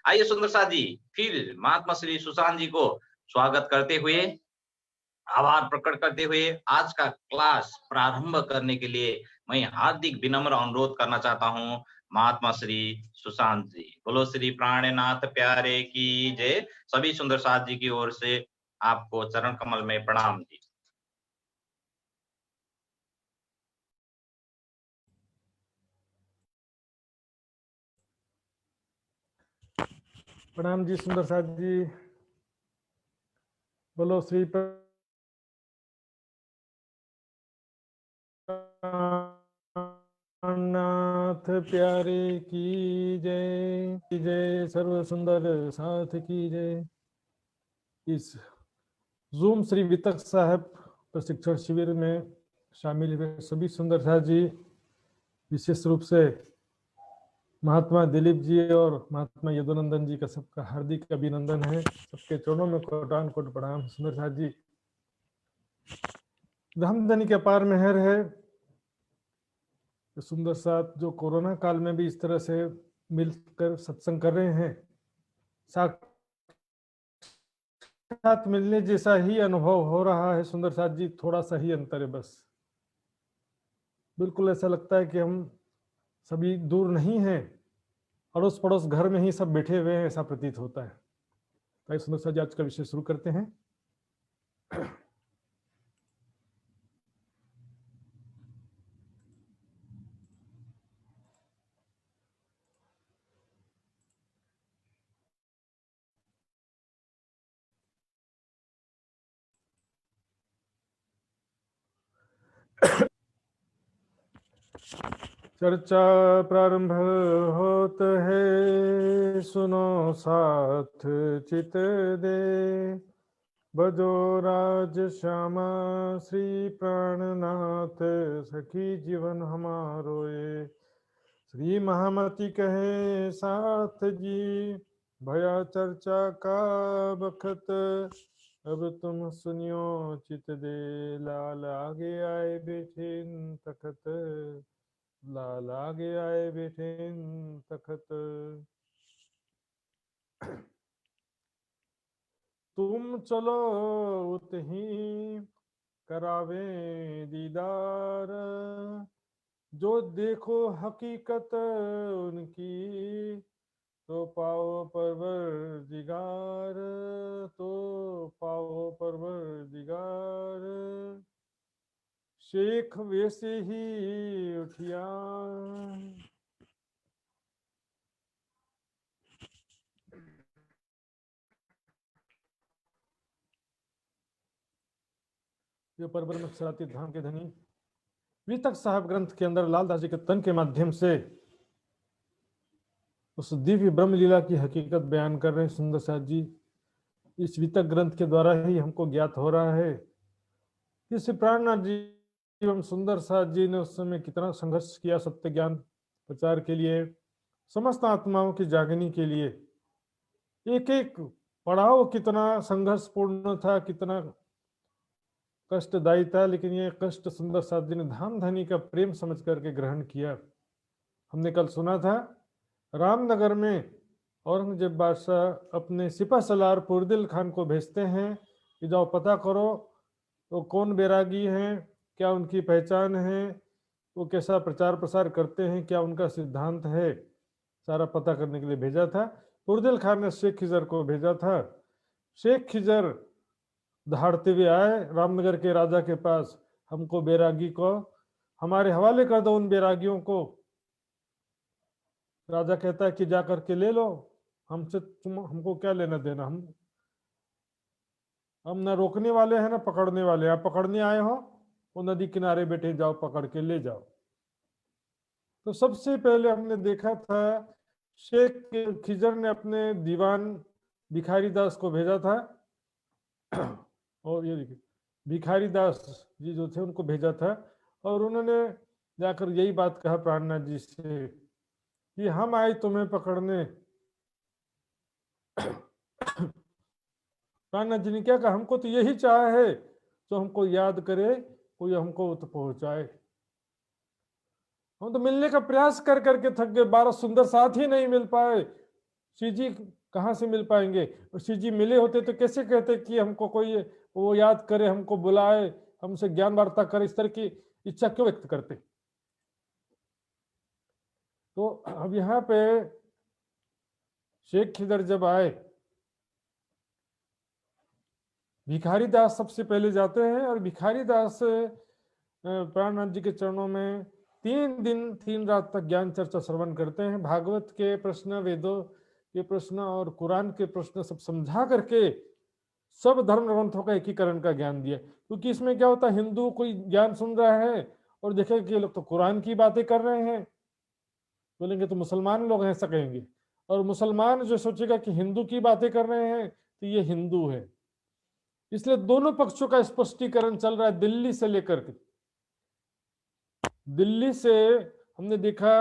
आइए सुंदर साथ जी फिर महात्मा श्री सुशांत जी को स्वागत करते हुए, आभार प्रकट करते हुए आज का क्लास प्रारंभ करने के लिए मैं हार्दिक विनम्र अनुरोध करना चाहता हूँ महात्मा श्री सुशांत जी। बोलो श्री प्राणनाथ प्यारे की जय। सभी सुंदर साथ जी की ओर से आपको चरण कमल में प्रणाम जी। प्रणाम जी सुंदर साथ जी। बोलो श्री नाथ प्यारे की जय सर्व सुंदर साथ की जय। इस जूम श्री वितक साहब प्रशिक्षण शिविर में शामिल हुए सभी सुंदर साथ जी, विशेष रूप से महात्मा दिलीप जी और महात्मा यदुनंदन जी का सबका हार्दिक अभिनंदन है। सबके चरणों में कोटान कोट प्रणाम। सुंदर साथ जी, धमधनी के अपार मेहर है। सुंदर साथ जो कोरोना काल में भी इस तरह से मिलकर सत्संग कर रहे हैं, साथ मिलने जैसा ही अनुभव हो रहा है। सुंदर साथ जी, थोड़ा सा ही अंतर है बस। बिल्कुल ऐसा लगता है कि हम सभी दूर नहीं हैं, अड़ोस पड़ोस घर में ही सब बैठे हुए हैं, ऐसा प्रतीत होता है। तो सुंदर साथ जी, आज का विषय शुरू करते हैं। चर्चा प्रारंभ होत है, सुनो साथ चित दे। बजो राज श्यामा श्री प्राणनाथ, सखी जीवन हमारो ये। श्री महामती कहे साथ जी, भया चर्चा का बखत। अब तुम सुनियो चित दे, लाल आगे आए बैठे तखत। लाल आगे आए बैठे तखत। तुम चलो उतही करावे दीदार, जो देखो हकीकत उनकी। तो पाओ परवरदिगार, तो पाओ परवरदिगार। शेख वैसे ही उठिया, जो परब्रह्म अक्षरातीत धाम के धनी वितक साहब ग्रंथ के अंदर लालदास जी के तन के माध्यम से उस दिव्य ब्रह्म लीला की हकीकत बयान कर रहे हैं। सुंदर साथ जी, इस वितक ग्रंथ के द्वारा ही हमको ज्ञात हो रहा है कि श्री प्राणनाथ जी एवं सुंदर साथ जी ने उस समय कितना संघर्ष किया सत्य ज्ञान प्रचार के लिए, समस्त आत्माओं की जागनी के लिए। एक एक पड़ाव कितना संघर्षपूर्ण था, कितना कष्टदायी था, लेकिन ये कष्ट सुंदर साथ जी ने धाम धनी का प्रेम समझ करके ग्रहण किया। हमने कल सुना था, रामनगर में औरंगजेब बादशाह अपने सिपह सलार पुरदिल खान को भेजते हैं कि जाओ पता करो वो कौन बैरागी हैं, क्या उनकी पहचान है, वो कैसा प्रचार प्रसार करते हैं, क्या उनका सिद्धांत है, सारा पता करने के लिए भेजा था। पुरदिल खान ने शेख खिजर को भेजा था। शेख खिजर दहाड़ते हुए आए रामनगर के राजा के पास, हमको बैरागी को हमारे हवाले कर दो, उन बैरागियों को। राजा कहता है कि जा करके ले लो, हमसे तुम हमको क्या लेना देना, हम न रोकने वाले हैं ना पकड़ने वाले। आप पकड़ने आए हो, वो नदी किनारे बैठे, जाओ पकड़ के ले जाओ। तो सबसे पहले हमने देखा था शेख खिजर ने अपने दीवान भिखारी दास को भेजा था और ये देखिए भिखारी दास जी जो थे उनको भेजा था, और उन्होंने जाकर यही बात कहा प्राणनाथ जी से कि हम आए तुम्हें पकड़ने। प्राणनाथ जी ने क्या कहा, हमको तो यही चाह है जो हमको याद करे, कोई हमको तो पहुंचाए। हम तो मिलने का प्रयास कर करके थक गए, 12 सुंदर साथ ही नहीं मिल पाए। श्री जी कहाँ से मिल पाएंगे? और श्री जी मिले होते तो कैसे कहते कि हमको कोई वो याद करे, हमको बुलाए, हमसे ज्ञान वार्ता करे, इस तरह की इच्छा क्यों व्यक्त करते? तो अब यहाँ पे शेख खिदर जब आए, भिखारी दास सबसे पहले जाते हैं और भिखारी दास प्राणनाथ जी के चरणों में 3 दिन 3 रात तक ज्ञान चर्चा श्रवण करते हैं। भागवत के प्रश्न, वेदों के प्रश्न और कुरान के प्रश्न सब समझा करके सब धर्म ग्रंथों का एकीकरण का ज्ञान दिया। क्योंकि इसमें क्या होता है, हिंदू कोई ज्ञान सुन रहा है और देखेगा कि ये लोग तो कुरान की बातें कर रहे हैं, बोलेंगे तो मुसलमान लोग हैं, ऐसा कहेंगे। और मुसलमान जो सोचेगा कि हिंदू की बातें कर रहे हैं तो ये हिंदू है। इसलिए दोनों पक्षों का स्पष्टीकरण चल रहा है दिल्ली से लेकर के। दिल्ली से हमने देखा,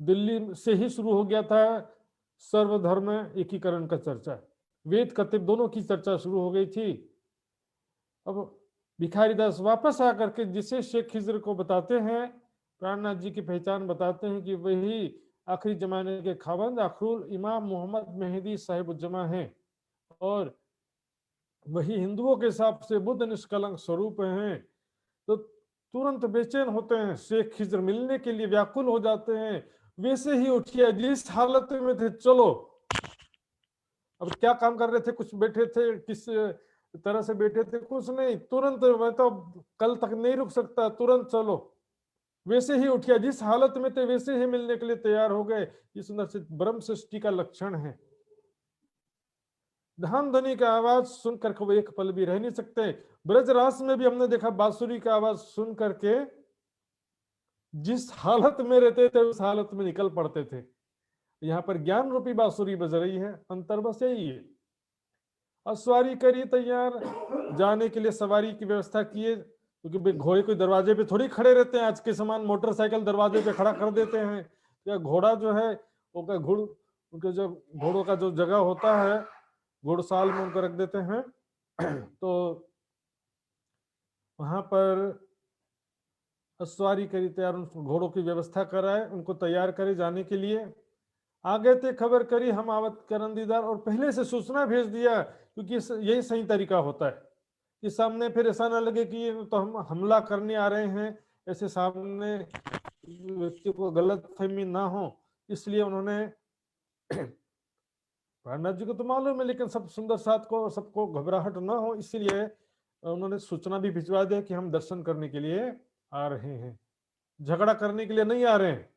दिल्ली से ही शुरू हो गया था सर्वधर्म एकीकरण का चर्चा, वेद कतिब दोनों की चर्चा शुरू हो गई थी। अब भिखारी दास वापस आकर के जिसे शेख खिजर को बताते हैं, प्राणनाथ जी की पहचान बताते हैं कि वही आखिरी जमाने के खाबंद आखरुल इमाम मोहम्मद मेहदी साहिबुज्जमा हैं और वही हिंदुओं के हिसाब से बुद्ध निष्कलंक स्वरूप हैं। तो तुरंत बेचैन होते हैं, शेख खिजर मिलने के लिए व्याकुल हो जाते हैं। वैसे ही उठिए, जिस हालत में थे चलो। अब क्या काम कर रहे थे, कुछ बैठे थे, किस तरह से बैठे थे, कुछ नहीं, तुरंत मैं तो कल तक नहीं रुक सकता, तुरंत चलो। वैसे ही उठिया, जिस हालत में थे वैसे ही मिलने के लिए तैयार हो गए। ये सुंदर से ब्रह्म सृष्टि का लक्षण है। धाम धनी का आवाज सुनकर वो एक पल भी रह नहीं सकते। ब्रजरास में भी हमने देखा बांसुरी का आवाज सुन करके जिस हालत में रहते थे उस हालत में निकल पड़ते थे। यहाँ पर ज्ञान रूपी बांसुरी बज रही है, अंतर बस यही है। और सवारी करी तैयार, जाने के लिए सवारी की व्यवस्था किए, क्योंकि घोड़े कोई दरवाजे पे थोड़ी खड़े रहते हैं, आज के समान मोटरसाइकिल दरवाजे पे खड़ा कर देते हैं। या घोड़ा जो है उनका उनके जो घोड़ों का जो जगह होता है घोड़साल में उनको रख देते हैं। तो वहां पर सवारी करी तैयार, उन घोड़ों की व्यवस्था कराए, उनको तैयार करे जाने के लिए। आगे थे खबर करी हम आवत करन दीदार, और पहले से सूचना भेज दिया, क्योंकि यही सही तरीका होता है कि सामने फिर ऐसा ना लगे कि ये तो हम हमला करने आ रहे हैं, ऐसे सामने व्यक्ति को गलत फहमी ना हो। इसलिए उन्होंने प्राणनाथ जी को तो मालूम है, लेकिन सब सुंदर साथ को सबको घबराहट ना हो, इसलिए उन्होंने सूचना भी भिजवा दिया कि हम दर्शन करने के लिए आ रहे हैं, झगड़ा करने के लिए नहीं आ रहे हैं।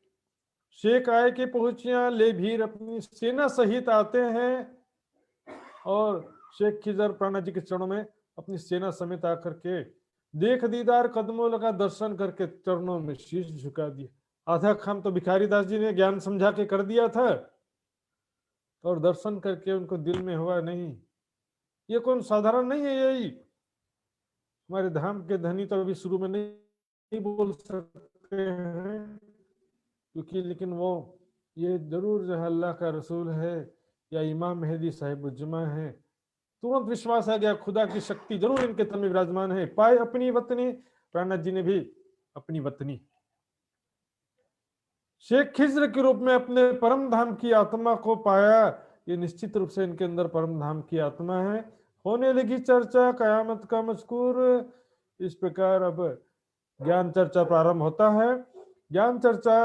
शेख आए के पहुंचिया ले भीर अपनी सेना सहित आते हैं, और शेख खिजर प्राणनाथ जी के चरणों में अपनी सेना समेत आकर के देख दीदार कदमों लगा, दर्शन करके चरणों में शीश झुका दिया। आधा काम तो भिखारी दास जी ने ज्ञान समझा के कर दिया था, और दर्शन करके उनको दिल में हुआ नहीं, ये कौन साधारण नहीं है, यही हमारे धाम के धनी तो अभी शुरू में नहीं बोल सकते हैं, क्योंकि लेकिन वो ये जरूर जो है अल्लाह का रसूल है या इमाम मेहदी साहिबुज्जमा है। तुरंत विश्वास आ गया, खुदा की शक्ति जरूर इनके तन में विराजमान है। पाए अपनी वतनी, प्राणनाथ जी ने भी अपनी वतनी शेख खिज्र के रूप में अपने परम धाम की आत्मा को पाया। ये निश्चित रूप से इनके अंदर परम धाम की आत्मा है। होने लगी चर्चा कयामत का मजकूर। इस प्रकार अब ज्ञान चर्चा प्रारंभ होता है। ज्ञान चर्चा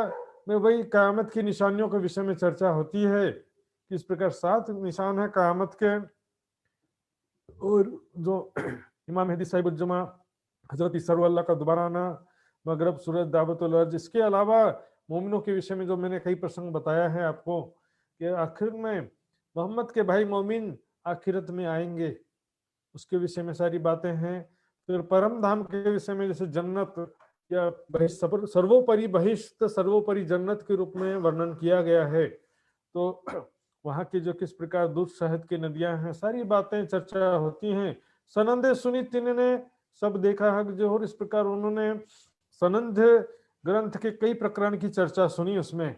में वही कयामत की निशानियों के विषय में चर्चा होती है। किस प्रकार 7 निशान है कयामत के, और जो इमाम मेहदी साहिबुज्जमा, हजरत इसरुल्लाह का दोबारा आना, मगरब, सूरज, दावतुल अर्ज, इसके अलावा मोमिनों के विषय में जो मैंने कई प्रसंग बताया है आपको कि आखिर में मोहम्मद के भाई मोमिन आखिरत में आएंगे, उसके विषय में सारी बातें हैं। फिर परम धाम के विषय में जैसे जन्नत या सर्वोपरि बहिष्ठ सर्वोपरि जन्नत के रूप में वर्णन किया गया है। तो वहां की जो किस प्रकार दूध शहद की नदियां हैं, सारी बातें चर्चा होती हैं। सनंदे सुनी तिन्होंने सब देखा हक जोहर, इस प्रकार उन्होंने सनंद ग्रंथ के कई प्रकरण की चर्चा सुनी, उसमें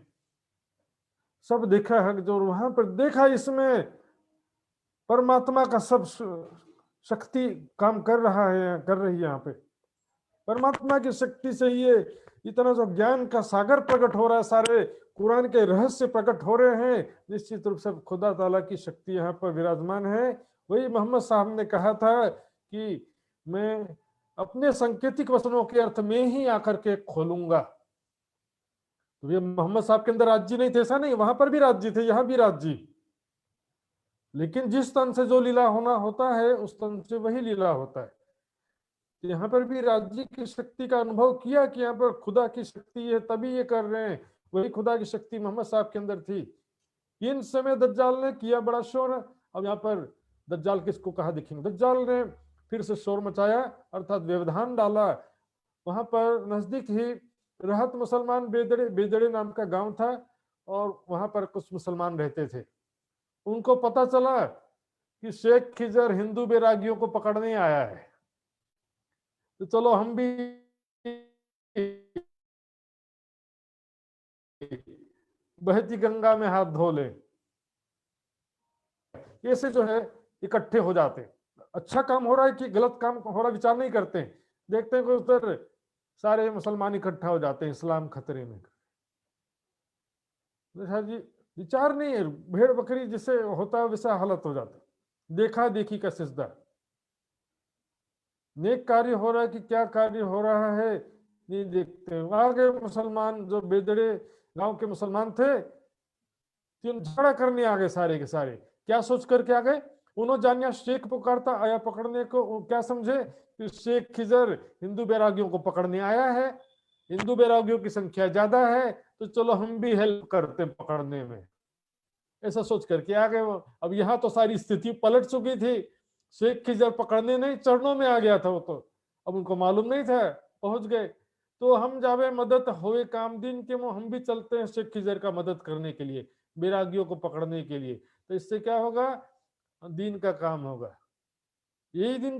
सब देखा हक जोहर। वहां पर देखा इसमें परमात्मा का सब शक्ति काम कर रहा है, कर रही है। यहाँ पे परमात्मा की शक्ति से ये इतना जो ज्ञान का सागर प्रकट हो रहा है, सारे कुरान के रहस्य प्रकट हो रहे हैं, निश्चित रूप से खुदा ताला की शक्ति यहाँ पर विराजमान है। वही मोहम्मद साहब ने कहा था कि मैं अपने सांकेतिक वचनों के अर्थ में ही आकर के खोलूंगा। तो ये मोहम्मद साहब के अंदर राज्य नहीं थे, ऐसा नहीं, वहां पर भी राज्य थे, यहाँ भी राज्य, लेकिन जिस तन से जो लीला होना होता है उस तन से वही लीला होता है। यहाँ पर भी राज्य की शक्ति का अनुभव किया कि यहाँ पर खुदा की शक्ति है, तभी ये कर रहे हैं। वही खुदा की शक्ति मोहम्मद साहब के अंदर थी। इन समय दज्जाल ने किया बड़ा शोर। अब यहाँ पर दज्जाल किसको कहा दिखेंगे? दज्जाल ने फिर से शोर मचाया, अर्थात व्यवधान डाला। वहां पर नजदीक ही रहत मुसलमान बेदड़े बेदड़े नाम का गांव था, और वहां पर कुछ मुसलमान रहते थे। उनको पता चला कि शेख खिजर हिंदू बैरागियों को पकड़ने आया है, तो चलो हम भी बहती गंगा में हाथ धो ले। ऐसे जो है इकट्ठे हो जाते, अच्छा काम हो रहा है कि गलत काम हो रहा है विचार नहीं करते, देखते हैं कि उधर सारे मुसलमान इकट्ठा हो जाते हैं, इस्लाम खतरे में। जी विचार नहीं है, भेड़ बकरी जिसे होता है वैसा हालत हो जाता, देखा देखी का सिजदा। नेक कार्य हो रहा है कि क्या कार्य हो रहा है नहीं देखते। आगे मुसलमान जो बेदड़े गांव के मुसलमान थे, झगड़ा करने आ गए सारे के सारे। क्या सोच करके आ गए? उन्होंने जानिया शेख पुकारता आया पकड़ने को, क्या समझे कि शेख खिजर हिंदू बैरागियों को पकड़ने आया है, हिंदू बैरागियों की संख्या ज्यादा है, तो चलो हम भी हेल्प करते पकड़ने में, ऐसा सोच करके आ गए वो। अब यहाँ तो सारी स्थिति पलट चुकी थी, शेख खिजर पकड़ने नहीं चरणों में आ गया था वो तो, अब उनको मालूम नहीं था, पहुंच गए। तो हम जावे मदद होए काम दिन के, वो हम भी चलते हैं शेख खिजर का मदद करने के लिए, बैरागियों को पकड़ने के लिए। तो इससे क्या होगा? दीन का काम होगा। यही दीन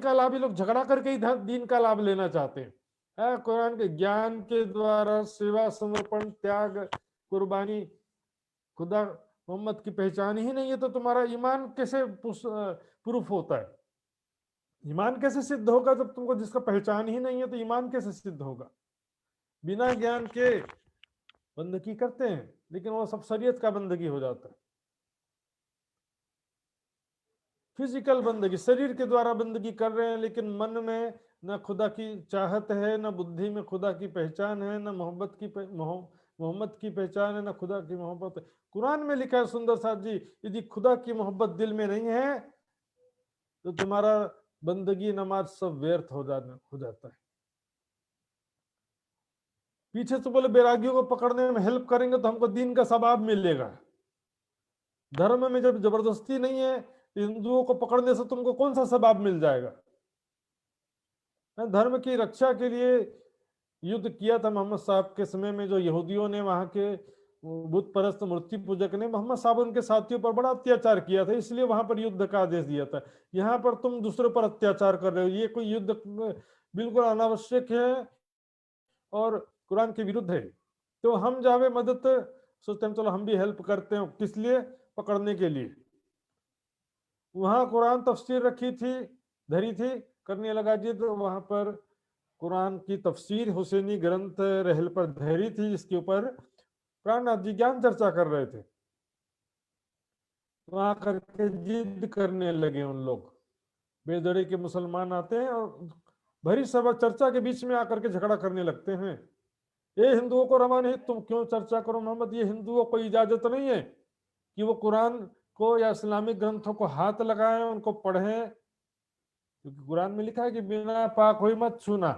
का लाभ, ये लोग झगड़ा करके ही दीन का लाभ लेना चाहते हैं। कुरान के ज्ञान के द्वारा सेवा, समर्पण, त्याग, कुर्बानी खुदा मोहम्मद की पहचान ही नहीं है, तो तुम्हारा ईमान कैसे प्रूफ होता है? ईमान कैसे सिद्ध होगा जब तुमको जिसका पहचान ही नहीं है, तो ईमान कैसे सिद्ध होगा? बिना ज्ञान के बंदगी करते हैं, लेकिन वो सब शरीयत का बंदगी हो जाता है। फिजिकल बंदगी, शरीर के द्वारा बंदगी कर रहे हैं, लेकिन मन में न खुदा की चाहत है, न बुद्धि में खुदा की पहचान है, न मोहम्मद की पहचान है, न खुदा की मोहब्बत है। कुरान में लिखा है सुंदर साथ जी, यदि खुदा की मोहब्बत दिल में नहीं है तो तुम्हारा बंदगी नमाज सब व्यर्थ हो जाता है। पीछे से बोले बैरागियों को पकड़ने में हेल्प करेंगे तो हमको दीन का सवाब मिलेगा। धर्म में जब जबरदस्ती नहीं है, हिंदुओं को पकड़ने से तुमको कौन सा सवाब मिल जाएगा? धर्म की रक्षा के लिए युद्ध किया था मोहम्मद साहब के समय में, जो यहूदियों ने, वहां के बुत परस्त मूर्ति पूजक ने मोहम्मद साहब उनके साथियों पर बड़ा अत्याचार किया था, इसलिए वहां पर युद्ध का आदेश दिया था। यहाँ पर तुम दूसरों पर अत्याचार कर रहे हो, ये कोई युद्ध बिल्कुल अनावश्यक है और कुरान के विरुद्ध है। तो हम जावे मदद सोचते हैं चलो हम भी हेल्प करते हैं, किस लिए? पकड़ने के लिए। वहां कुरान तफसीर रखी थी, धरी थी, करने लगा जी, तो वहां पर कुरान की तफसीर हुसैनी ग्रंथ रहल पर धरी थी, जिसके ऊपर प्राणनाथ जी ज्ञान चर्चा कर रहे थे। वहां करके जिद करने लगे उन लोग, बेदड़े के मुसलमान आते हैं और भरी सभा चर्चा के बीच में आकर के झगड़ा करने लगते हैं। ये हिंदुओं को रवा नहीं, तुम क्यों चर्चा करो मोहम्मद? ये हिंदुओं को इजाजत नहीं है कि वो कुरान को या इस्लामिक ग्रंथों को हाथ लगाएं, उनको पढ़ें, क्योंकि कुरान में लिखा है कि बिना पाक हुई मत छूना,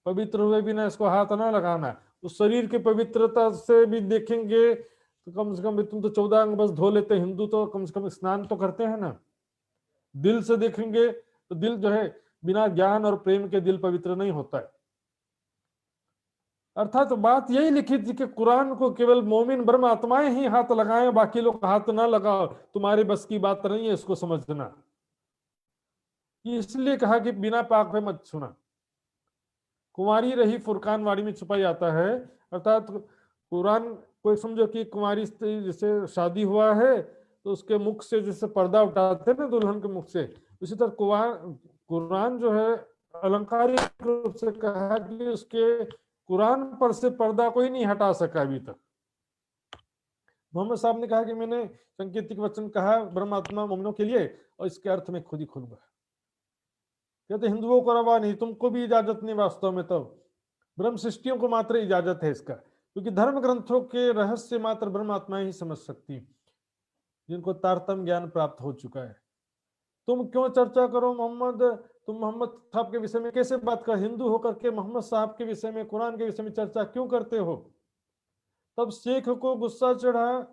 पवित्र हुए बिना इसको हाथ ना लगाना। उस शरीर की पवित्रता से भी देखेंगे तो कम से कम, तुम तो 14 अंग बस धो लेते, हिंदू तो कम से कम स्नान तो करते हैं ना। दिल से देखेंगे तो दिल जो है बिना ज्ञान और प्रेम के दिल पवित्र नहीं होता है। अर्थात तो बात यही लिखी थी कि कुरान को केवल मोमिन ब्रह्म आत्माएं ही हाथ लगाएं, बाकी लोग हाथ ना लगाओ, तुम्हारे बस की बात नहीं है इसको समझना। इसलिए कहा कि बिना पाक में मत छूना। कुंवारी रही फुरकान वाड़ी में छुपाई आता है, अर्थात कुरान कोई समझो कि कुंवारी जैसे शादी हुआ है तो उसके मुख से जैसे पर्दा उठाते हैं ना दुल्हन के मुख से, उसी तरह कुरान जो है अलंकारिक रूप से कहा कि उसके कुरान पर से पर्दा कोई नहीं हटा सका अभी तक। मोहम्मद साहब ने कहा कि मैंने संकेतिक वचन कहा ब्रह्मात्मा मोमिनों के लिए और इसके अर्थ में खुद ही खुलूंगा। कहते हिंदुओं को रवा नहीं, तुमको भी इजाजत नहीं वास्तव में, तो ब्रह्म सृष्टियों को मात्र इजाजत है इसका, क्योंकि धर्म ग्रंथों के रहस्य मात्र ब्रह्मात्मा ही समझ सकती, जिनको तारतम्य ज्ञान प्राप्त हो चुका है। तुम क्यों चर्चा करो मोहम्मद, तुम मोहम्मद साहब के विषय में कैसे बात कर, हिंदू होकर के मोहम्मद साहब के विषय में, कुरान के विषय में चर्चा क्यों करते हो। तब शेख को गुस्सा चढ़ा।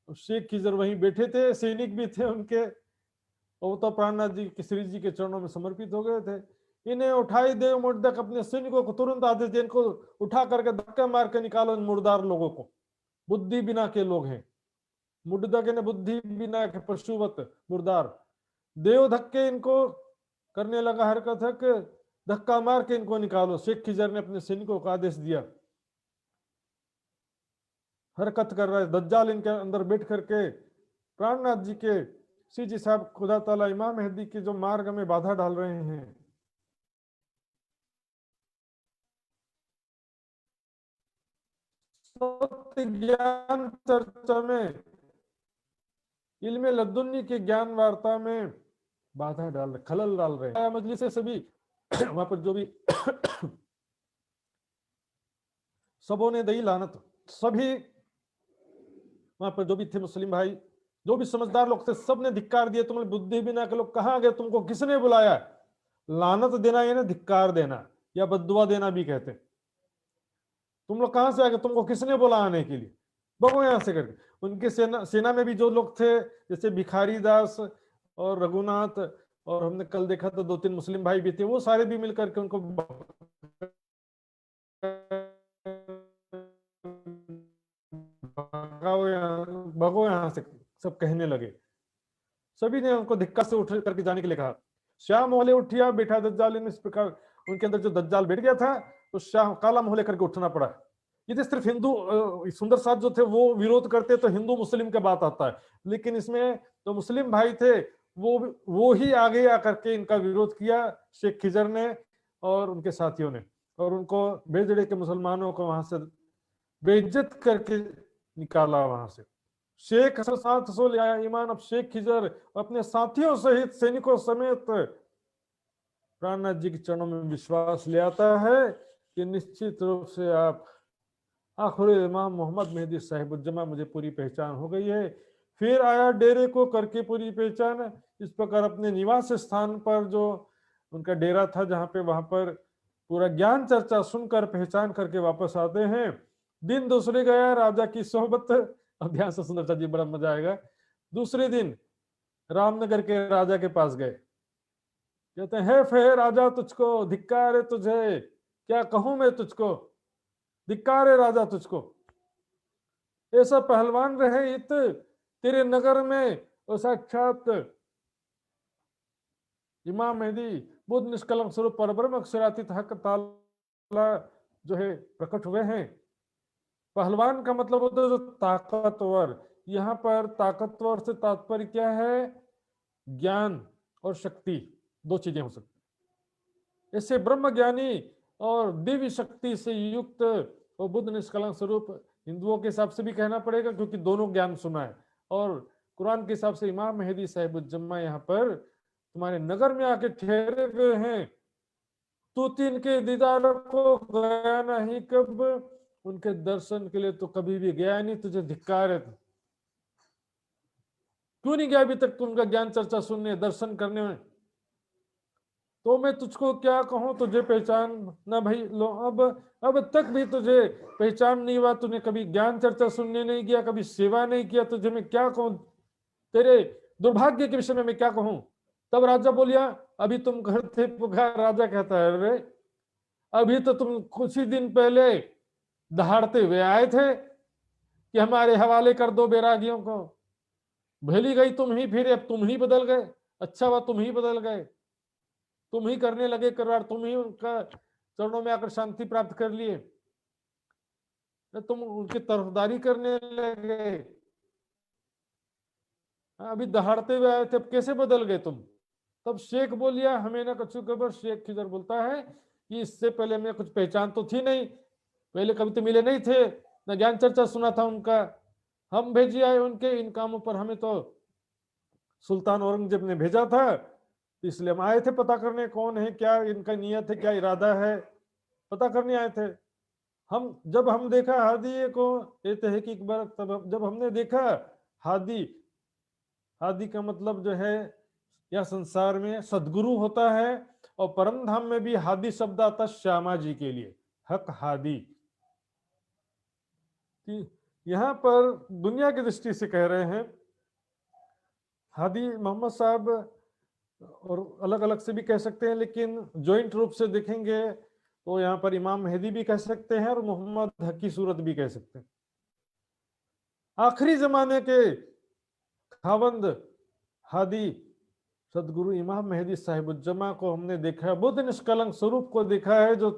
शेख खिजर वहीं बैठे थे, सैनिक भी थे उनके, और वो तो प्राणनाथ जी श्री जी के चरणों में समर्पित हो गए थे। इन्हें उठाई दे मुर्दक, अपने सैनिकों को तुरंत आदेश दे, इनको उठा करके धक्का मार के निकालो इन मुर्दार लोगों को, बुद्धि बिना के लोग हैं। मुर्दक ने बुद्धि बिना के, पशुवत मुर्दार। देव धक्के इनको करने लगा हरकत है कि धक्का मार के इनको निकालो। शेख खिजर ने अपने सैनिकों को आदेश दिया। हरकत कर रहा है दज्जाल इनके अंदर बैठ करके प्राणनाथ जी के सी जी साहब खुदा ताला इमाम मेहदी के जो मार्ग में बाधा डाल रहे हैं। सत्य ज्ञान चर्चा में, इल्मे लद्दुन्नी के ज्ञान वार्ता में बाधा डाल रहे, खलल डाल रहे हैं। मजलिस से सभी वहां पर जो भी सबों ने दई लानत, सभी वहां पर जो भी थे मुस्लिम भाई, जो भी समझदार लोग थे, सब ने धिक्कार दिया। तुम्हारी बुद्धि बिना के लोग कहाँ गए, तुमको किसने बुलाया। लानत देना यानी धिक्कार देना, या बद्दुआ देना भी कहते हैं। तुम लोग कहां से आ गए, तुमको किसने बोला आने के लिए, भगो यहां से करके। उनके सेना में भी जो लोग थे, जैसे भिखारी दास और रघुनाथ, और हमने कल देखा तो 2-3 मुस्लिम भाई भी थे, वो सारे भी मिलकर के उनको भगो यहां से सब कहने लगे। सभी ने उनको धिक्कार से उठ करके जाने के लिए कहा। शाह मोहल्ले उठिया बैठा दज्जाल, इस प्रकार उनके अंदर जो दज्जाल बैठ गया था, तो शाह काला मोहल्ले करके उठना पड़ा। ये तो सिर्फ हिंदू सुंदर साहब जो थे वो विरोध करते तो हिंदू मुस्लिम का बात आता है, लेकिन इसमें तो मुस्लिम भाई थे वो ही आगे आकर के इनका विरोध किया, शेख खिजर ने और उनके साथियों ने, और उनको बेजड़े के मुसलमानों को वहां से बेइज्जत करके निकाला वहां से। शेख 700 ले आया ईमान। अब शेख खिजर अपने साथियों सहित सैनिकों समेत प्राणनाथ जी के चरणों में विश्वास ले आता है कि निश्चित रूप से आप आखिर इमाम मोहम्मद मेहदी साहिबुज्जमा, मुझे पूरी पहचान हो गई है। फिर आया डेरे को करके पूरी पहचान। इस प्रकार अपने निवास स्थान पर जो उनका डेरा था, जहां पे, वहां पर पूरा ज्ञान चर्चा सुनकर पहचान करके वापस आते हैं। दिन दूसरे गया, राजा की सोहबत। अब ध्यान से सुंदरता जी, बड़ा मजा आएगा। दूसरे दिन रामनगर के राजा के पास गए। कहते हैं, फे राजा तुझको, धिक्कार है तुझे, क्या कहूं मैं तुझको, धिक्कार है राजा तुझको। ऐसा पहलवान रहे इत तेरे नगर में, और साक्षात इमाम मेहदी बुद्ध निष्कलंक स्वरूप परब्रह्म अक्षरातीत हक ताला जो है प्रकट हुए हैं। पहलवान का मतलब होता है जो ताकतवर। यहाँ पर ताकतवर से तात्पर्य क्या है, ज्ञान और शक्ति, दो चीजें हो सकती। ऐसे ब्रह्म ज्ञानी और दिव्य शक्ति से युक्त और बुद्ध निष्कलंक स्वरूप, हिंदुओं के हिसाब से भी कहना पड़ेगा क्योंकि दोनों ज्ञान सुना है, और कुरान के हिसाब से इमाम मेहदी साहिबुज्जमा यहाँ पर तुम्हारे नगर में आके ठहरे हुए हैं। तू तीन के दीदार को गया नहीं कब, उनके दर्शन के लिए तो कभी भी गया नहीं, तुझे धिक्कार है। क्यों नहीं गया अभी तक उनका ज्ञान चर्चा सुनने, दर्शन करने में। तो मैं तुझको क्या कहूं, तुझे पहचान ना भाई लो। अब तक भी तुझे पहचान नहीं हुआ, तूने कभी ज्ञान चर्चा सुनने नहीं गया, कभी सेवा नहीं किया, तुझे मैं क्या कहूं, तेरे दुर्भाग्य के विषय में मैं क्या कहूं। तब राजा बोलिया, अभी तुम घर थे पुकार। राजा कहता है, अरे अभी तो तुम कुछ ही दिन पहले दहाड़ते हुए आए थे कि हमारे हवाले कर दो बैरागियों को। भेली गई तुम ही, फिर अब तुम ही बदल गए। अच्छा हुआ तुम ही बदल गए, तुम ही करने लगे करार, तुम ही उनका चरणों में आकर शांति प्राप्त कर लिए, तुम उनकी तरफदारी करने लगे। अभी दहाड़ते हुए आए थे, अब कैसे बदल गए तुम। तब शेख बोलिया, हमें ना कछु खबर। शेख खिजर बोलता है कि इससे पहले मैं कुछ पहचान तो थी नहीं, पहले कभी तो मिले नहीं थे, ना ज्ञान चर्चा सुना था उनका, हम भेजे आए उनके इन कामों पर, हमें तो सुल्तान औरंगजेब ने भेजा था, इसलिए हम आए थे पता करने कौन है, क्या इनका नियत है, क्या इरादा है, पता करने आए थे। जब हम देखा हादी को, ये तहकीक बार, तब जब हमने देखा हादी, हादी का मतलब जो है या संसार में सदगुरु होता है, और परम धाम में भी हादी शब्द आता श्यामा जी के लिए, हक हादी। यहाँ पर दुनिया की दृष्टि से कह रहे हैं हादी मोहम्मद साहब, और अलग अलग से भी कह सकते हैं, लेकिन जॉइंट रूप से देखेंगे तो यहाँ पर इमाम मेहदी भी कह सकते हैं और मोहम्मद हक की सूरत भी कह सकते हैं। आखिरी जमाने के खावंद हादी सदगुरु इमाम मेहदी साहिबुज्जमा को हमने देखा है, बुद्ध निष्कलंक स्वरूप को देखा है, जो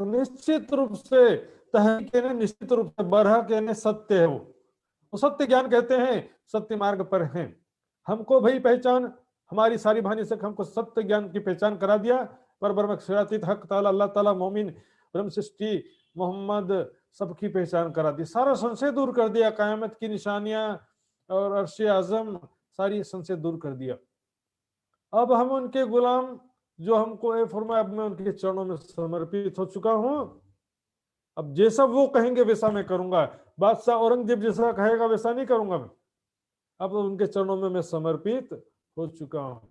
निश्चित रूप से तहकीक ने निश्चित रूप से बरह के सत्य है, वो सत्य ज्ञान कहते हैं, सत्य मार्ग पर हैं। हमको भाई पहचान, हमारी सारी भानी से हमको सत्य ज्ञान की पहचान करा दिया, पर ब्रह्मक्षरातीत हक ताला अल्लाह ताला मोमिन ब्रह्म सृष्टि मोहम्मद सबकी पहचान करा दी, सारा संशय दूर कर दिया, कयामत की निशानियां और अर्श आजम सारी संशय दूर कर दिया। अब हम उनके गुलाम, जो हमको ए फरमाया, अब मैं उनके चरणों में समर्पित हो चुका हूं, अब जैसा वो कहेंगे वैसा मैं करूंगा, बादशाह औरंगजेब जैसा कहेगा वैसा नहीं करूंगा मैं, अब उनके चरणों में मैं समर्पित हो चुका हूं।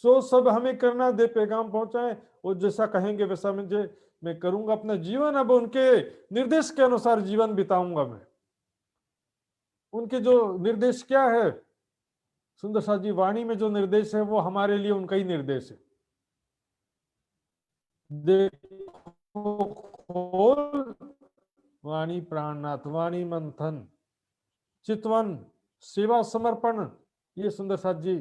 सो सब हमें करना दे पैगाम पहुंचाए, वो जैसा कहेंगे वैसा मैं करूंगा, अपना जीवन अब उनके निर्देश के अनुसार जीवन बिताऊंगा मैं। उनके जो निर्देश क्या है, सुंदर साथ जी वाणी में जो निर्देश है वो हमारे लिए उनका ही निर्देश है। देखो खोल वाणी प्राणनाथ, वाणी मंथन, चितवन, सेवा समर्पण, ये सुंदर साथ जी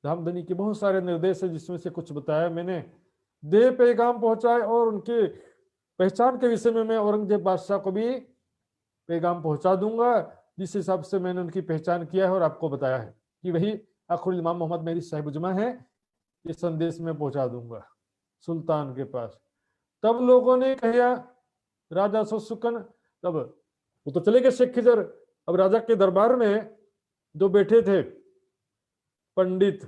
धामधनी के बहुत सारे निर्देश है, जिसमें से कुछ बताया मैंने। दे पैगाम पहुंचाए, और उनके पहचान के विषय में मैं औरंगजेब बादशाह को भी पैगाम पहुंचा दूंगा, जिस हिसाब से मैंने उनकी पहचान किया है और आपको बताया है कि वही आखिरुल इमाम मोहम्मद मेहदी साहिबुज्जमा है, ये संदेश में पहुंचा दूंगा सुल्तान के पास। तब लोगों ने कहा राजा सुकन, तब वो तो चले गए शेख खिजर, अब राजा के दरबार में जो बैठे थे पंडित,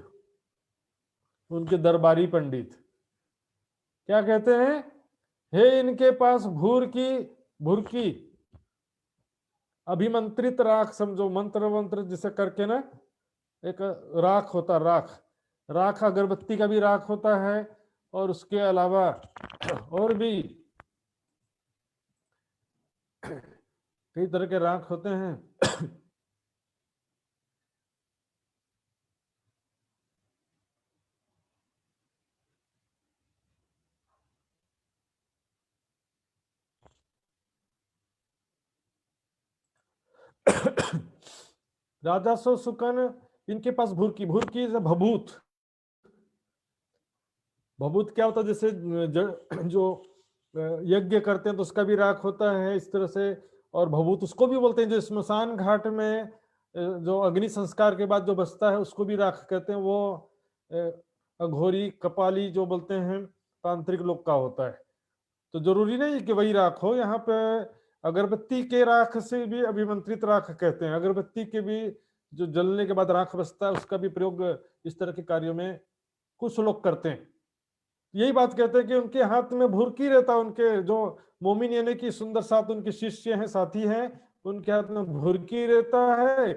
उनके दरबारी पंडित क्या कहते हैं, हे इनके पास भूरकी अभिमंत्रित राख, समझो मंत्र मंत्र जिसे करके ना, एक राख होता, राख अगरबत्ती का भी राख होता है, और उसके अलावा और भी कई तरह के राख होते हैं। राजा सुकन, इनके पास भूरकी भभूत, भभूत क्या होता है, जैसे जो यज्ञ करते हैं तो उसका भी राख होता है इस तरह से, और भभूत उसको भी बोलते हैं जो स्मशान घाट में जो अग्नि संस्कार के बाद जो बचता है उसको भी राख कहते हैं, वो अघोरी कपाली जो बोलते हैं तांत्रिक लोग का होता है। तो जरूरी नहीं कि वही राख हो, यहाँ पे अगरबत्ती के राख से भी अभिमंत्रित राख कहते हैं, अगरबत्ती के भी जो जलने के बाद राख बचता है उसका भी प्रयोग इस तरह के कार्यों में कुछ लोग करते हैं। यही बात कहते हैं कि उनके हाथ में भुरकी रहता, उनके जो मोमिन यानी कि सुंदर साथ उनके शिष्य हैं, साथी हैं, उनके हाथ में भुरकी रहता है,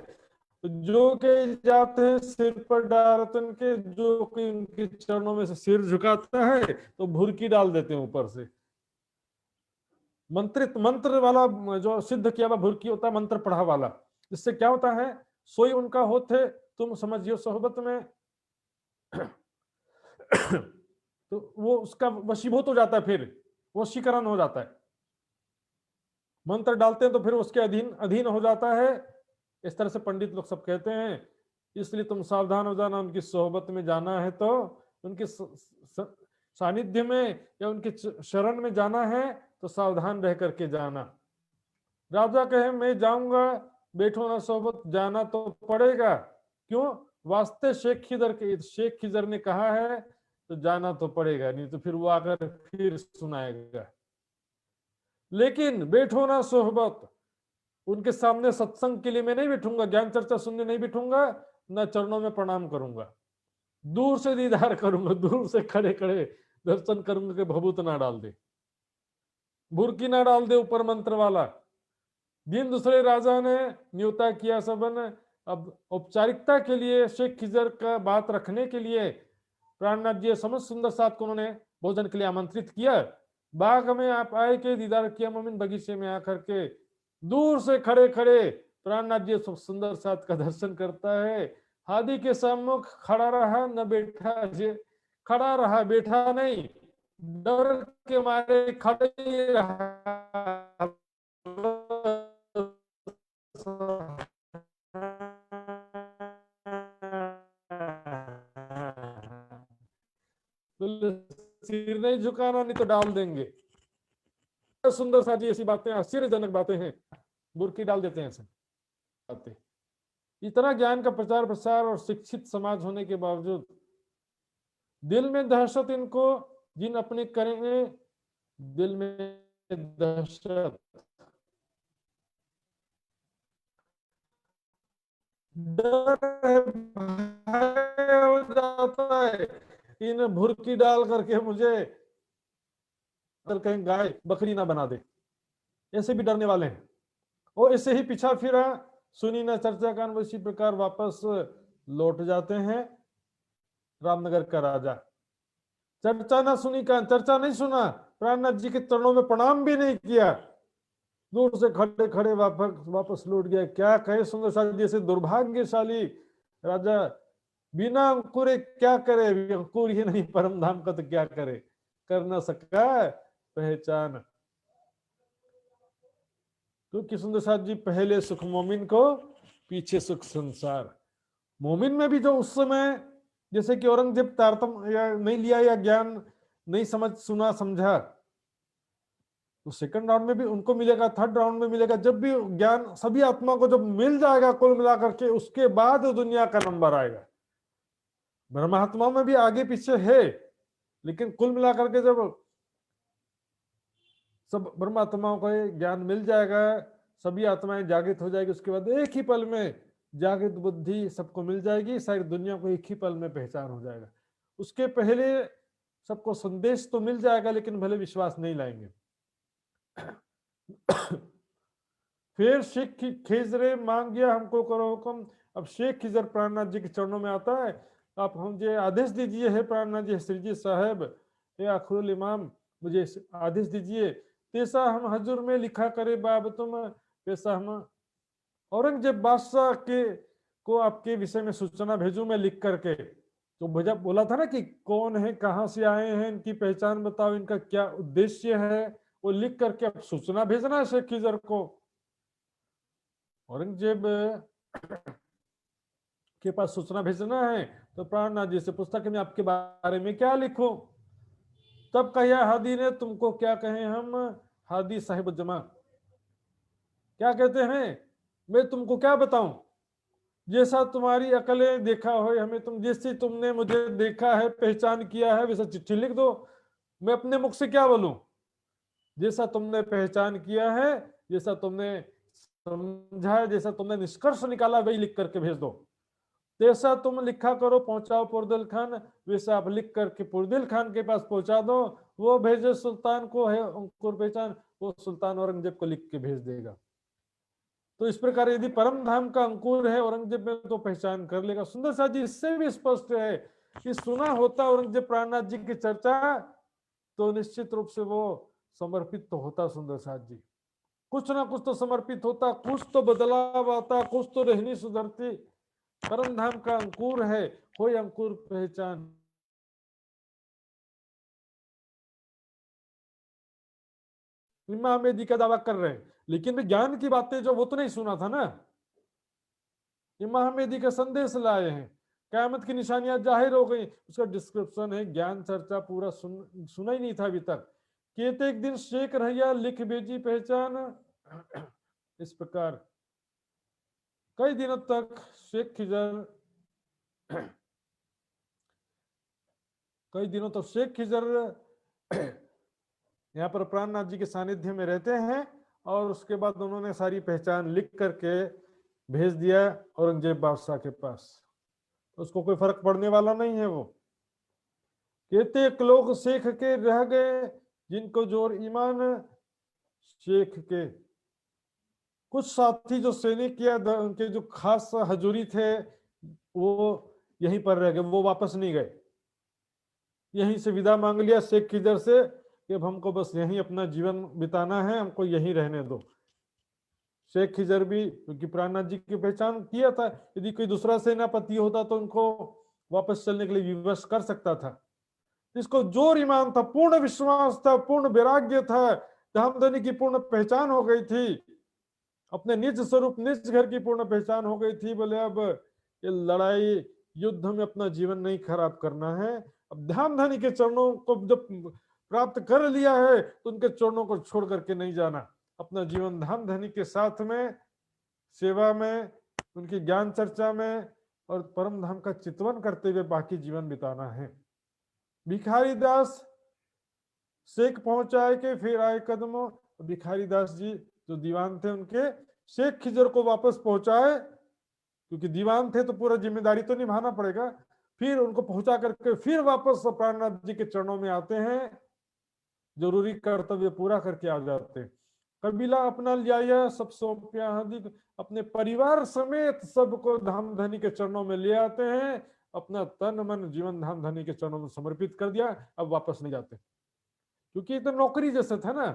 जो के जाते हैं सिर पर डालते, उनके जो कि उनके चरणों में से सिर झुकाता है तो भुरकी डाल देते हैं ऊपर से। मंत्र वाला जो सिद्ध किया हुआ भुरकी होता है, मंत्र पढ़ा वाला, इससे क्या होता है, सोई उनका होते तुम समझियो सोहबत में तो वो उसका वशीभूत हो जाता है, फिर वशीकरण हो जाता है, मंत्र डालते हैं तो फिर उसके अधीन अधीन हो जाता है, इस तरह से पंडित लोग सब कहते हैं। इसलिए तुम सावधान हो जाना, उनकी सोहबत में जाना है तो उनके सानिध्य में या उनके शरण में जाना है तो सावधान रह करके जाना। राजा कहे मैं जाऊंगा, बैठो ना सोहबत, जाना तो पड़ेगा, क्यों, वास्ते शेख खिजर ने कहा है तो जाना तो पड़ेगा, नहीं तो फिर वो आकर फिर सुनाएगा। लेकिन बैठो ना सोहबत, उनके सामने सत्संग के लिए मैं नहीं बैठूंगा, ज्ञान चर्चा सुनने नहीं बैठूंगा, ना चरणों में प्रणाम करूंगा, दूर से दीदार करूंगा, दूर से खड़े खड़े दर्शन करूंगा कि भभूत ना डाल दे, बुरकी ना डाल दे ऊपर मंत्र वाला। दिन दूसरे राजा ने न्योता किया सबन, अब औपचारिकता के लिए शेख खिजर का बात रखने के लिए प्राणनाथ जी समस्त सुंदर साथ को उन्होंने भोजन के लिए आमंत्रित किया। बाग में आप आए के दीदार किया मोमिन, बगीचे में आकर के दूर से खड़े खड़े प्राणनाथ जी सुंदर साथ का दर्शन करता है। हादी के सम्मुख खड़ा रहा न बैठा, जे खड़ा रहा बैठा नहीं, डर के मारे खड़े ही रहा। सिर नहीं झुकाना, नहीं तो डाल देंगे। सुंदर सा जी ऐसी बातें, आश्चर्यजनक बातें हैं, बुरकी डाल देते हैं ऐसे बातें। इतना ज्ञान का प्रचार प्रसार और शिक्षित समाज होने के बावजूद दिल में दहशत इनको, जिन अपने करेंगे दिल में दहशत, डर है, भय हो जाता है। इन भुरकी डाल करके मुझे कहीं गाय बकरी ना बना दे, ऐसे भी डरने वाले हैं। और ऐसे ही पीछा फिरा सुनी ना चर्चा कान, इसी प्रकार वापस लौट जाते हैं रामनगर का राजा। चर्चा ना सुनी कान, चर्चा नहीं सुना, प्राणनाथ जी के चरणों में प्रणाम भी नहीं किया, दूर से खड़े खड़े वापस लौट गया। क्या कहे सुंदर सा जैसे दुर्भाग्यशाली राजा, बिना अंकुरे क्या करे, अंकुर ही नहीं परम धाम का तो क्या करे, कर न सका पहचान। क्योंकि सुंदर साथ जी पहले सुख मोमिन को, पीछे सुख संसार। मोमिन में भी जो उस समय जैसे कि औरंगजेब तारतम या नहीं लिया या ज्ञान नहीं समझ सुना समझा, तो सेकंड राउंड में भी उनको मिलेगा, थर्ड राउंड में मिलेगा। जब भी ज्ञान सभी आत्मा को जब मिल जाएगा कुल मिलाकर के, उसके बाद दुनिया का नंबर आएगा। ब्रह्मात्माओं में भी आगे पीछे है, लेकिन कुल मिलाकर के जब सब ब्रह्मात्माओं को ज्ञान मिल जाएगा, सभी आत्माएं जागृत हो जाएगी, उसके बाद एक ही पल में जागृत बुद्धि सबको मिल जाएगी, सारी दुनिया को एक ही पल में पहचान हो जाएगा। उसके पहले सबको संदेश तो मिल जाएगा, लेकिन भले विश्वास नहीं लाएंगे। फिर शेख खिजरे मांग गया हमको करो हुक्म। अब शेख खिजर प्राणनाथ जी के चरणों में आता है, आप मुझे आदेश दीजिए है प्राणनाथ जी, श्री जी साहब, हे आखिरुल इमाम, मुझे आदेश दीजिए, तैसा हम हजूर में लिखा करे बाब तुम, वैसा हम औरंगजेब बादशाह के को आपके विषय में सूचना भेजूं मैं लिख करके। तो भैया बोला था ना कि कौन है, कहाँ से आए हैं, इनकी पहचान बताओ, इनका क्या उद्देश्य है, वो लिख करके अब सूचना भेजना है शेख खिजर को। औरंगजेब के पास सूचना भेजना है, तो प्राणनाथ जी से पूछता कि मैं आपके बारे में क्या लिखूं। तब कहा हादी ने, तुमको क्या कहें हम, हादी साहिब जमा क्या कहते हैं, मैं तुमको क्या बताऊं, जैसा तुम्हारी अकलें देखा हो हमें, तुम जैसे तुमने मुझे देखा है पहचान किया है वैसा चिट्ठी लिख दो, मैं अपने मुख से क्या बोलूं, जैसा तुमने पहचान किया है, जैसा तुमने समझा है, जैसा तुमने निष्कर्ष निकाला वही लिख करके भेज दो। जैसा तुम लिखा करो पहुंचाओ पुरदिल खान, वैसा आप लिख करके पुरदिल खान के पास पहुंचा दो, वो भेजे सुल्तान को है अंकुर पहचान, वो सुल्तान औरंगजेब को लिख के भेज देगा। तो इस प्रकार यदि परम धाम का अंकुर है औरंगजेब में तो पहचान कर लेगा। सुंदर साथ जी इससे भी स्पष्ट है कि सुना होता औरंगजेब प्राणनाथ जी की चर्चा, तो निश्चित रूप से वो समर्पित तो होता सुंदर साथ जी, कुछ ना कुछ तो समर्पित होता, कुछ तो बदलाव आता, कुछ तो रहनी सुधरती। परम धाम का अंकुर है, कोई अंकुर पहचान। इमाम अहमदी का दावा कर रहे हैं, लेकिन विज्ञान की बातें जो वो तो नहीं सुना था ना। इमाम अहमदी का संदेश लाए हैं, क़यामत की निशानियां जाहिर हो गई, उसका डिस्क्रिप्शन है, ज्ञान चर्चा पूरा सुना ही नहीं था अभी तक। कहते एक दिन शेख रहिया लिख भेजी पहचान, इस प्रकार कई दिनों तक शेख खिजर कई दिनों तक शेख खिजर यहाँ पर प्राणनाथ जी के सानिध्य में रहते हैं और उसके बाद उन्होंने सारी पहचान लिख करके भेज दिया औरंगजेब बादशाह के पास। उसको कोई फर्क पड़ने वाला नहीं है। वो कहते लोग शेख के रह गए जिनको जोर ईमान, शेख के कुछ साथी जो सैनिक या उनके जो खास हजूरी थे वो यहीं पर रह गए, वो वापस नहीं गए। यहीं से विदा मांग लिया शेख खिजर से कि अब हमको बस यहीं अपना जीवन बिताना है, हमको यहीं रहने दो। शेख खिजर भी, क्योंकि प्राणनाथ जी की पहचान किया था, यदि कोई दूसरा सेनापति होता तो उनको वापस चलने के लिए विवश कर सकता था। इसको जोर ईमान था, पूर्ण विश्वास था, पूर्ण वैराग्य था, धामधनी की पूर्ण पहचान हो गई थी, अपने निज स्वरूप निज घर की पूर्ण पहचान हो गई थी। बोले अब ये लड़ाई युद्ध में अपना जीवन नहीं खराब करना है, अब धामधनी के चरणों को जब प्राप्त कर लिया है तो उनके चरणों को छोड़ करके नहीं जाना, अपना जीवन धामधनी के साथ में सेवा में, उनकी ज्ञान चर्चा में और परम धाम का चितवन करते हुए बाकी जीवन बिताना है। भिखारी दास शेख पहुंचाए के फिर आए कदमों। भिखारी दास जी जो दीवान थे उनके शेख खिजर को वापस पहुंचाए, क्योंकि दीवान थे तो पूरा जिम्मेदारी तो निभाना पड़ेगा। फिर उनको पहुंचा करके फिर वापस प्राणनाथ जी के चरणों में आते हैं, जरूरी कर्तव्य पूरा करके आ जाते। कबीला अपना लिया सब सौंपया, अपने परिवार समेत सबको धामधनी के चरणों में ले आते हैं, अपना तन मन जीवन धामधनी के चरणों में समर्पित कर दिया, अब वापस नहीं जाते। क्योंकि ये तो नौकरी जैसे था ना,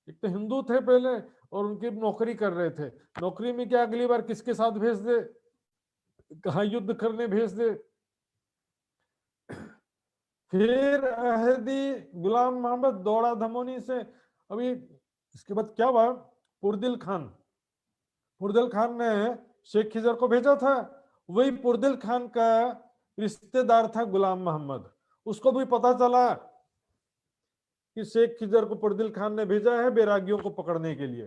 एक तो हिंदू थे पहले और उनकी नौकरी कर रहे थे, नौकरी में क्या अगली बार किसके साथ भेज दे, कहा युद्ध करने भेज दे। फिर अहदी गुलाम मोहम्मद दौड़ा धमोनी से। अभी इसके बाद क्या हुआ, पुरदिल खान ने शेख खिजर को भेजा था, वही पुरदिल खान का रिश्तेदार था गुलाम मोहम्मद, उसको भी पता चला कि शेख खिजर को पुरदिल खान ने भेजा है बैरागियों को पकड़ने के लिए।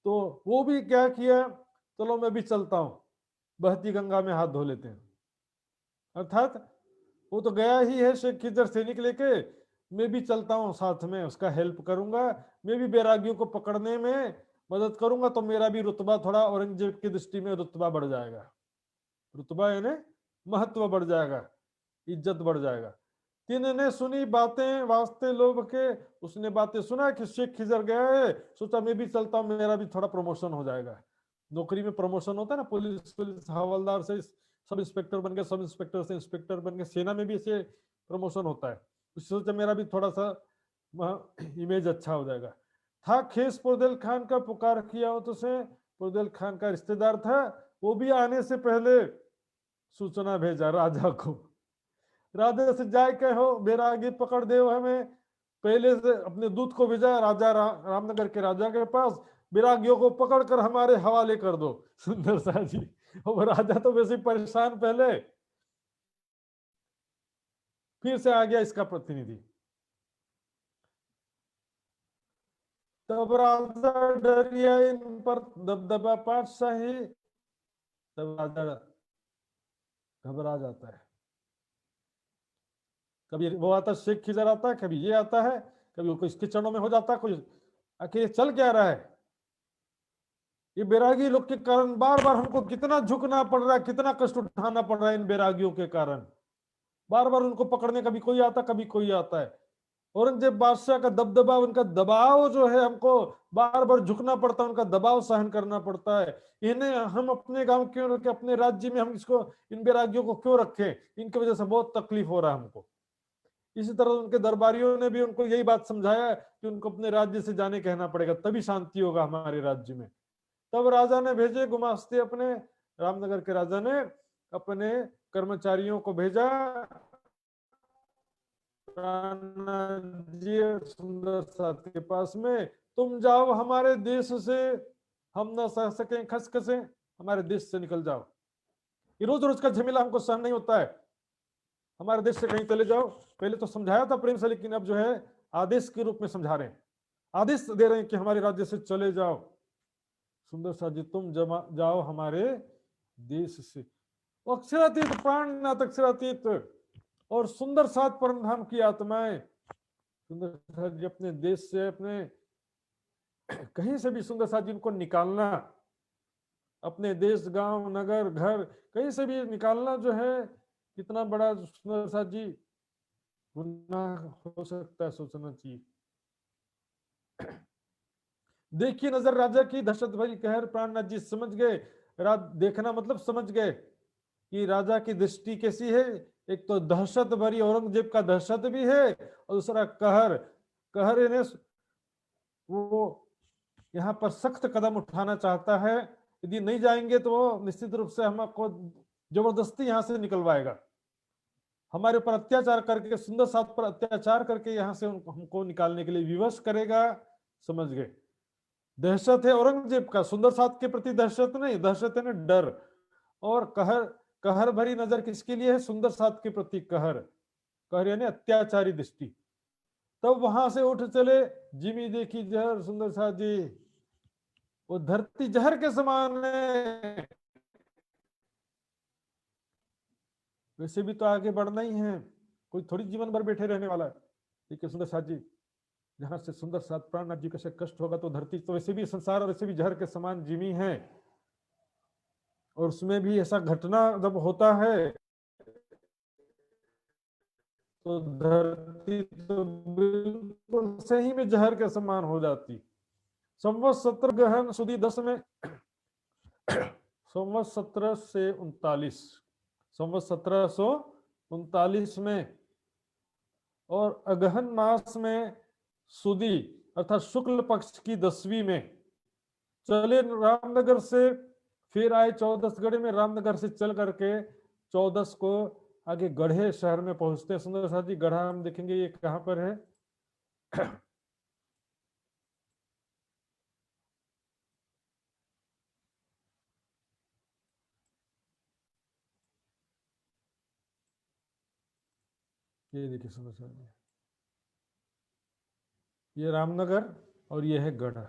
तो वो भी क्या किया, चलो मैं भी चलता हूं, बहती गंगा में हाथ धो लेते हैं। अर्थात वो तो गया ही है शेख खिजर सैनिक लेके, मैं भी चलता हूँ साथ में, उसका हेल्प करूंगा, मैं भी बैरागियों को पकड़ने में मदद करूंगा, तो मेरा भी रुतबा थोड़ा औरंगजेब की दृष्टि में रुतबा बढ़ जाएगा, रुतबा यानी महत्व बढ़ जाएगा, इज्जत बढ़ जाएगा। तीन ने सुनी बातें वास्ते लोभ के, उसने बातें सुना कि शेख खिजर गया है, सोचा मैं भी चलता हूँ, मेरा भी थोड़ा प्रमोशन हो जाएगा। नौकरी में प्रमोशन होता है ना, पुलिस हवलदार से सब इंस्पेक्टर बन गए, सब इंस्पेक्टर से इंस्पेक्टर बन गए, सेना में भी ऐसे प्रमोशन होता है। उससे सोचा मेरा भी थोड़ा सा इमेज अच्छा हो जाएगा। था खेस पुरदिल खान का पुकार किया हो, तो से पुरदिल खान का रिश्तेदार था, वो भी आने से पहले सूचना भेजा राजा को, राजा से जाए कहो बैरागी पकड़ दे हमें, पहले से अपने दूत को भेजा राजा रामनगर के राजा के पास, बैरागियों को पकड़कर हमारे हवाले कर दो। सुंदर सा जी, और राजा तो वैसे परेशान पहले, फिर से आ गया इसका प्रतिनिधि। तब राजा डरिया इन पर दबदबा पातशाही, तब राजा घबरा जाता है। कभी वो आता शेख खिजर आता है, कभी ये आता है, कभी वो इसके चरणों में हो जाता है, कोई आखिर ये चल क्या रहा है। ये बैरागी लोग के कारण बार बार हमको कितना झुकना पड़ रहा है, कितना कष्ट उठाना पड़ रहा है इन बैरागियों के कारण, बार बार उनको पकड़ने कभी कोई आता कभी कोई आता है। औरंगजेब बादशाह का दबदबा, उनका दबाव जो है, हमको बार बार झुकना पड़ता है, उनका दबाव सहन करना पड़ता है। इन्हें हम अपने गांव क्यों रखें, अपने राज्य में हम इसको, इन बैरागियों को क्यों रखें, इनकी वजह से बहुत तकलीफ हो रहा है हमको। इसी तरह उनके दरबारियों ने भी उनको यही बात समझाया कि उनको अपने राज्य से जाने कहना पड़ेगा, तभी शांति होगा हमारे राज्य में। तब राजा ने भेजे गुमास्ते, अपने रामनगर के राजा ने अपने कर्मचारियों को भेजा, जी सुंदर साथ के पास में, तुम जाओ हमारे देश से, हम ना सह सकें खसखसे, हमारे देश से निकल जाओ, ये रोज रोज का झमेला हमको सहन नहीं होता है, हमारे देश से कहीं चले जाओ। पहले तो समझाया था प्रेम से, लेकिन अब जो है आदेश के रूप में समझा रहे हैं, आदेश दे रहे हैं कि हमारे राज्य से चले जाओ। सुंदर सा जी तुम जाओ हमारे देश से। अक्षरातीत प्राणनाथ, अक्षरातीत और सुंदर सात परम धाम की आत्माएं सुंदर साथ जी अपने देश से, अपने कहीं से भी सुंदर साथ जी उनको निकालना, अपने देश, गांव, नगर, घर, कहीं से भी निकालना जो है, कितना बड़ा सुंदर साथ जी गुनाह हो सकता है, सोचना चाहिए। देखिए नजर राजा की दहशत भरी कहर, प्राणनाथ जी समझ गए। देखना मतलब समझ गए कि राजा की दृष्टि कैसी है। एक तो दहशत भरी, औरंगजेब का दहशत भी है, और दूसरा कहर। कहर यानी वो यहाँ पर सख्त कदम उठाना चाहता है। यदि नहीं जाएंगे तो वो निश्चित रूप से हमको जबरदस्ती यहाँ से निकलवाएगा, हमारे ऊपर अत्याचार करके, सुंदर साथ पर अत्याचार करके यहाँ से हमको निकालने के लिए विवश करेगा। समझ गए, दहशत है औरंगजेब का, सुंदर साथ के प्रति दहशत नहीं, दहशत है ना डर। और कहर, कहर भरी नजर किसके लिए है? सुंदर साथ के प्रति कहर। कहर यानी अत्याचारी दृष्टि। तब वहां से उठ चले, जिमी देखी जहर सुंदर साथ जी, वो धरती जहर के समान है। वैसे भी तो आगे बढ़ना ही है, कोई थोड़ी जीवन भर बैठे रहने वाला है। ठीक है सुंदर साथ जी, जहां से सुंदर साथ प्राणनाथ जी का कष्ट होगा तो धरती तो वैसे भी, संसार वैसे भी जहर के समान जिमी है, और उसमें भी ऐसा घटना जब होता है तो धरती तो बिल्कुल सही में जहर के समान हो जाती। संवत 17 गहन सुदी 10 में संवत 17 से 39, संवत 1739 में और अगहन मास में सुदी अर्थात शुक्ल पक्ष की 10वीं में चले रामनगर से, फिर आए 14 में, रामनगर से चल करके 14 को आगे गढ़े शहर में पहुंचते हैं। सुंदर साथ जी गढ़ा हम देखेंगे ये कहां पर है। ये देखिए सुंदर साथ जी, ये रामनगर और ये है गढ़ा।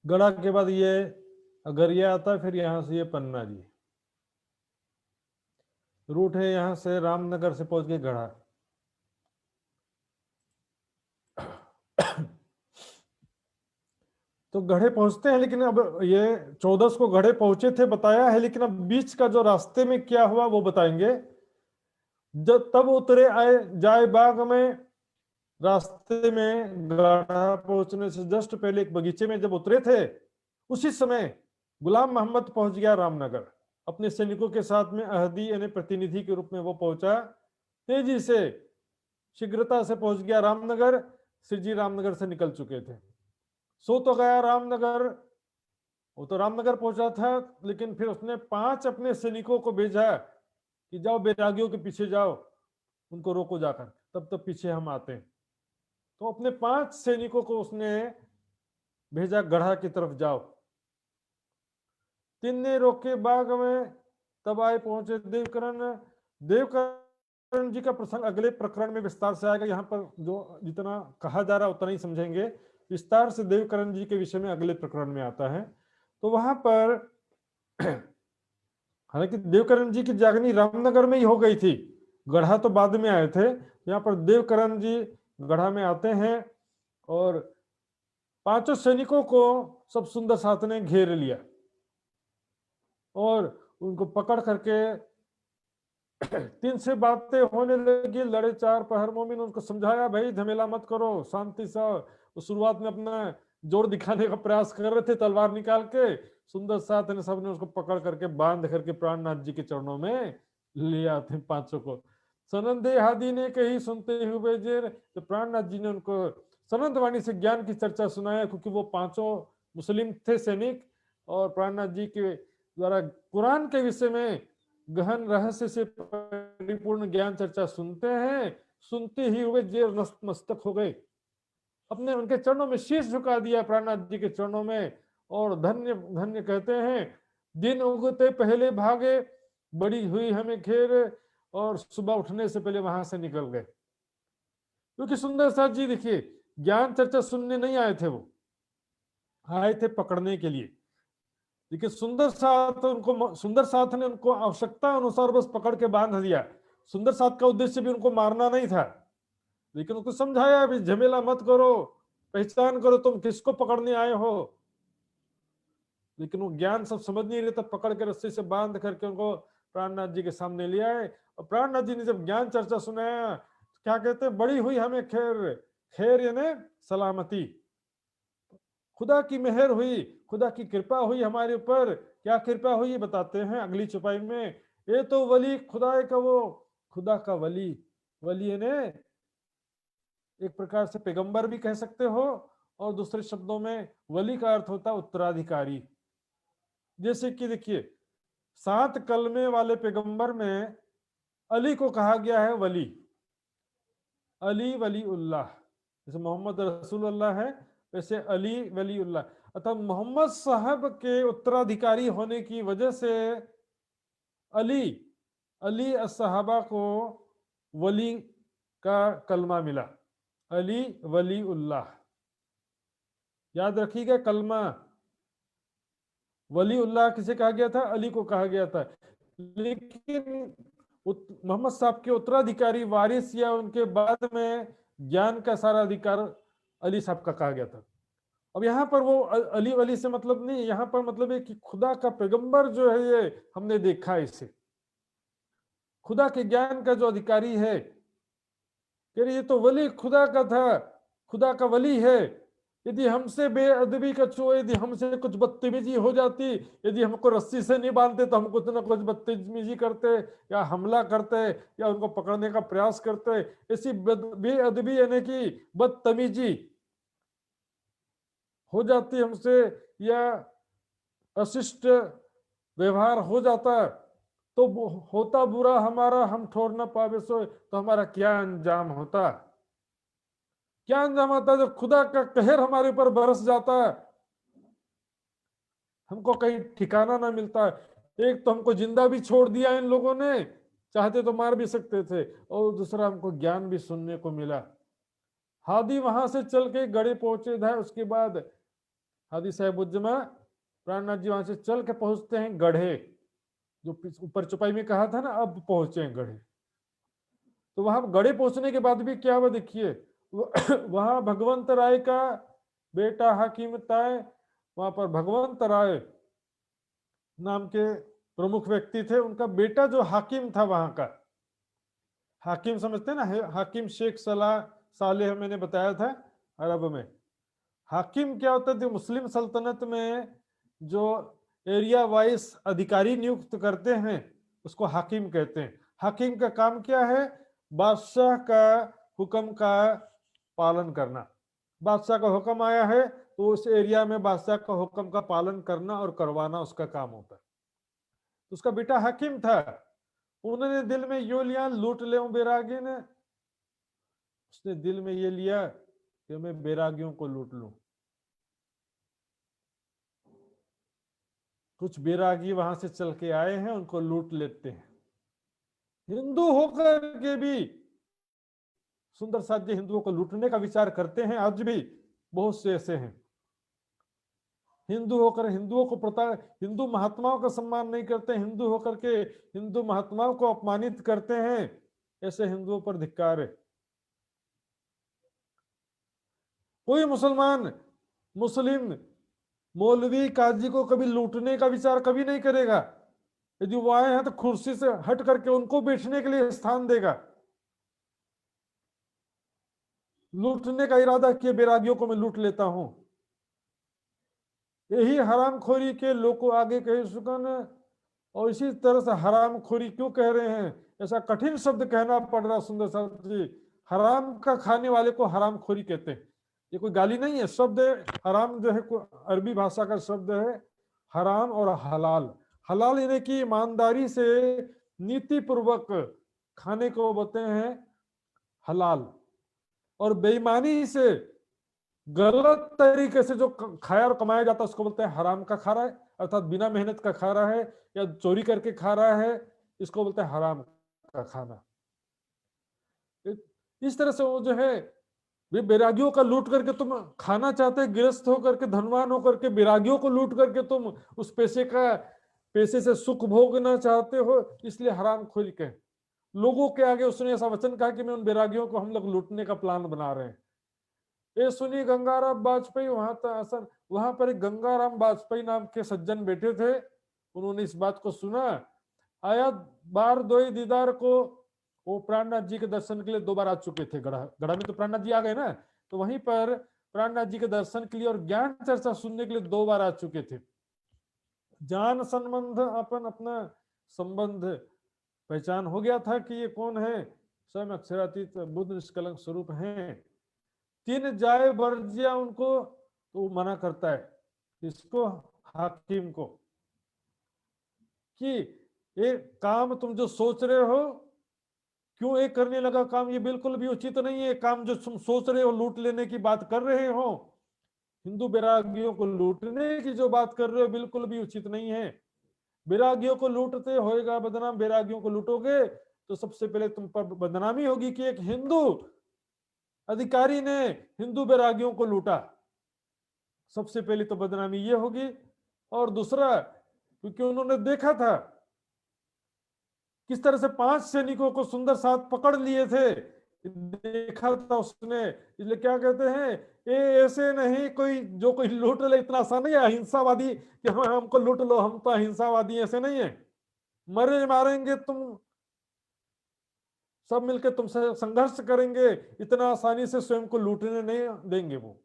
गढ़ा के बाद ये अगरिया आता है, फिर यहां से ये पन्ना जी रूट है, यहां से रामनगर से पहुंच के गढ़ा। तो गढ़े पहुंचते हैं, लेकिन अब ये 14 को गढ़े पहुंचे थे बताया है, लेकिन अब बीच का जो रास्ते में क्या हुआ वो बताएंगे। जब तब उतरे आए जाए बाग में, रास्ते में गढ़ा पहुंचने से जस्ट पहले एक बगीचे में जब उतरे थे, उसी समय गुलाम मोहम्मद पहुंच गया रामनगर अपने सैनिकों के साथ में। अहदी यानी प्रतिनिधि के रूप में वो पहुंचा, तेजी से शीघ्रता से पहुंच गया रामनगर। श्री जी रामनगर से निकल चुके थे। सो तो गया रामनगर, वो तो रामनगर पहुंचा था, लेकिन फिर उसने 5 अपने सैनिकों को भेजा कि जाओ बैरागियों के पीछे जाओ, उनको रोको जाकर, तब तक पीछे हम आते हैं। तो अपने 5 सैनिकों को उसने भेजा गढ़ा की तरफ, जाओ। 3 ने रोके बाग में, तब आए पहुंचे देवकरण। देवकरण जी का प्रसंग अगले प्रकरण में विस्तार से आएगा, यहाँ पर जो जितना कहा जा रहा है उतना ही समझेंगे। विस्तार से देवकरण जी के विषय में अगले प्रकरण में आता है। तो वहां पर हालांकि देवकरण जी की जागनी रामनगर में ही हो गई थी, गढ़ा तो बाद में आए थे। यहाँ पर देवकरण जी गढ़ा में आते हैं और 5 सैनिकों को सब सुंदर साथ ने घेर लिया और उनको पकड़ करके 3 से बातें होने लगी। लड़े 4 पहर। मोमिन उनको समझाया, भाई झमेला मत करो, शांति से। वो शुरुआत में अपना जोर दिखाने का प्रयास कर रहे थे तलवार निकाल के, सुंदर साथ ने सबने उसको पकड़ करके बांध करके प्राणनाथ जी के चरणों में ले आते 5 को। सनंदे हादी ने कही सुनते हुए जेर, तो प्राणनाथ जी ने उनको सनंद वाणी से ज्ञान की चर्चा सुनाया, क्योंकि वो 5 मुस्लिम थे सैनिक, और प्राणनाथ जी के द्वारा कुरान के विषय में गहन रहस्य से परिपूर्ण ज्ञान चर्चा सुनते हैं। सुनते ही हुए जेर नतमस्तक हो गए, अपने उनके चरणों में शीश झुका दिया प्राणनाथ जी के चरणों में, और धन्य धन्य कहते हैं। दिन उगते पहले भागे, बड़ी हुई हमें खेर, और सुबह उठने से पहले वहां से निकल गए। क्योंकि सुंदर साथ जी देखिए ज्ञान चर्चा सुनने नहीं आए थे, वो आए थे पकड़ने के लिए। देखिए सुंदर साथ ने उनको आवश्यकता अनुसार बस पकड़ के बांध दिया। सुंदर साथ का उद्देश्य भी उनको मारना नहीं था, लेकिन उसको समझाया भी झमेला मत करो, पहचान करो तुम किसको पकड़ने आए हो। लेकिन वो ज्ञान सब समझ नहीं रहे, तब पकड़ के रस्सी से बांध करके उनको प्राणनाथ जी के सामने ले आए। और प्राणनाथ जी ने जब ज्ञान चर्चा सुनाया तो क्या कहते हैं, बड़ी हुई हमें खैर, खैर यानी सलामती, खुदा की मेहर हुई, खुदा की कृपा हुई हमारे ऊपर। क्या कृपा हुई बताते हैं अगली चौपाई में। ये तो वली खुदा का, वो खुदा का वली, वली ने एक प्रकार से पैगंबर भी कह सकते हो, और दूसरे शब्दों में वली का अर्थ होता है उत्तराधिकारी। जैसे कि देखिए 7 कलमे वाले पैगंबर में अली को कहा गया है वली, अली वली उल्लाह। जैसे मोहम्मद रसूलुल्लाह है, वैसे अली वली उल्लाह। अतः मोहम्मद साहब के उत्तराधिकारी होने की वजह से अली, अली असहाबा को वली का कलमा मिला, अली वली उल्लाह। याद रखिएगा, कलमा वली उल्लाह किसे कहा गया था, अली को कहा गया था। लेकिन मोहम्मद साहब के उत्तराधिकारी वारिस या उनके बाद में ज्ञान का सारा अधिकार अली साहब का कहा गया था। अब यहाँ पर वो अली वली से मतलब नहीं, यहाँ पर मतलब है कि खुदा का पैगंबर जो है, ये हमने देखा इसे, खुदा के ज्ञान का जो अधिकारी है, कह ये तो वली खुदा का था, खुदा का वली है। यदि हमसे बेअदबी का यदि हमसे कुछ बदतमीजी हो जाती, यदि हमको रस्सी से नहीं बांधते तो हम कुछ ना कुछ बदतमीजी करते या हमला करते या उनको पकड़ने का प्रयास करते, ऐसी बेअदबी यानी कि बदतमीजी हो जाती हमसे या अशिष्ट व्यवहार हो जाता, तो होता बुरा हमारा हम ठोर न पावे सो, तो हमारा क्या अंजाम होता, क्या अंजाम आता जब खुदा का कहर हमारे ऊपर बरस जाता है, हमको कहीं ठिकाना ना मिलता। एक तो हमको जिंदा भी छोड़ दिया इन लोगों ने, चाहते तो मार भी सकते थे, और दूसरा हमको ज्ञान भी सुनने को मिला। हादी वहां से चल के गढ़े पहुंचे था, उसके बाद हादी साहिबुज्जमा प्राणनाथ जी वहां से चल के पहुंचते हैं गढ़े, जो ऊपर चौपाई में कहा था ना, अब पहुंचे हैं गढ़े। तो वहां गढ़े पहुंचने के बाद भी क्या हुआ देखिए, वहां भगवंत राय का बेटा हाकिम ताय, वहां पर भगवंत राय नाम के प्रमुख व्यक्ति थे, उनका बेटा जो हाकिम था वहां का, हाकिम समझते हैं ना, हाकिम शेख सलाह सालेह मैंने बताया था अरब में। हाकिम क्या होता है, मुस्लिम सल्तनत में जो एरिया वाइज अधिकारी नियुक्त करते हैं उसको हाकिम कहते हैं। हाकिम का काम क्या है, बादशाह का हुक्म का पालन करना। बादशाह का हुक्म आया है तो उस एरिया में बादशाह का हुक्म का पालन करना और करवाना उसका काम होता है। तो उसका बेटा हाकिम था, उन्होंने दिल में यो लिया, लूट ले बैरागी ने, उसने दिल में ये लिया कि मैं बैरागियों को लूट लूं। कुछ बैरागी वहां से चल के आए हैं, उनको लूट लेते हैं। हिंदू होकर के भी सुंदर साथ जी हिंदुओं को लूटने का विचार करते हैं, आज भी बहुत से ऐसे हैं। हिंदू होकर हिंदुओं को हिंदू महात्माओं का सम्मान नहीं करते, हिंदू होकर के हिंदू महात्माओं को अपमानित करते हैं, ऐसे हिंदुओं पर धिक्कार है। कोई मुसलमान मुस्लिम मौलवी काजी को कभी लूटने का विचार कभी नहीं करेगा। यदि वो आए हैं तो कुर्सी से हट करके उनको बैठने के लिए स्थान देगा। लूटने का इरादा किए बैरागियों को मैं लूट लेता हूं, यही हरामखोरी के लोग को आगे कह सुकन। और इसी तरह से हरामखोरी क्यों कह रहे हैं, ऐसा कठिन शब्द कहना पड़ रहा सुंदर साहब जी। हराम का खाने वाले को हरामखोरी कहते हैं, ये कोई गाली नहीं है। शब्द हराम जो है अरबी भाषा का शब्द है हराम, और हलाल, हलाल यानी कि ईमानदारी से नीति पूर्वक खाने को बोलते हैं हलाल, और बेईमानी से गलत तरीके से जो खाया और कमाया जाता है उसको बोलते हैं हराम का खा रहा है, अर्थात बिना मेहनत का खा रहा है या चोरी करके खा रहा है, इसको बोलते हैं हराम का खाना। इस तरह से वो जो है वे बैरागियों का लूट करके तुम खाना चाहते हैं, गृहस्थ होकर के धनवान होकर के बैरागियों को लूट करके तुम उस पैसे से सुख भोगना चाहते हो, इसलिए हराम खोरी कहे। लोगों के आगे उसने ऐसा वचन कहा कि मैं उन बैरागियों को हम लोग लूटने का प्लान बना रहे हैं। ये सुनी गंगाराम वाजपेयी वहां पर एक गंगाराम वाजपेयी नाम के सज्जन बैठे थे। उन्होंने इस बात को सुना। आया बार दोई दीदार को, वो प्राणनाथ जी के दर्शन के लिए 2 बार आ चुके थे। गढ़ा में तो प्राणनाथ जी आ गए ना, तो वहीं पर प्राणनाथ जी के दर्शन के लिए और ज्ञान चर्चा सुनने के लिए 2 बार आ चुके थे। जान संबंध अपन अपना संबंध पहचान हो गया था कि ये कौन है, स्वयं अक्षरातीत बुद्ध निष्कलंक स्वरूप हैं। 3 जाए वर्जिया उनको, तो वो मना करता है इसको, हाकिम को, कि ये काम तुम जो सोच रहे हो, क्यों ये करने लगा काम, ये बिल्कुल भी उचित नहीं है। काम जो तुम सोच रहे हो, लूट लेने की बात कर रहे हो, हिंदू बैरागियों को लूटने की जो बात कर रहे हो, बिल्कुल भी उचित नहीं है। बैरागियों को लूटते होएगा बदनाम, बैरागियों को लूटोगे तो सबसे पहले तुम पर बदनामी होगी कि एक हिंदू अधिकारी ने हिंदू बैरागियों को लूटा। सबसे पहले तो बदनामी ये होगी। और दूसरा, क्योंकि उन्होंने देखा था किस तरह से 5 सैनिकों को सुंदर साथ पकड़ लिए थे, देखा था उसने। इसलिए क्या कहते हैं, ये ऐसे नहीं कोई जो कोई लूट ले, इतना आसान नहीं है अहिंसावादी कि हम हमको लूट लो, हम तो अहिंसावादी, ऐसे नहीं है। मरे मारेंगे तुम, सब मिलकर तुमसे संघर्ष करेंगे, इतना आसानी से स्वयं को लूटने नहीं देंगे। वो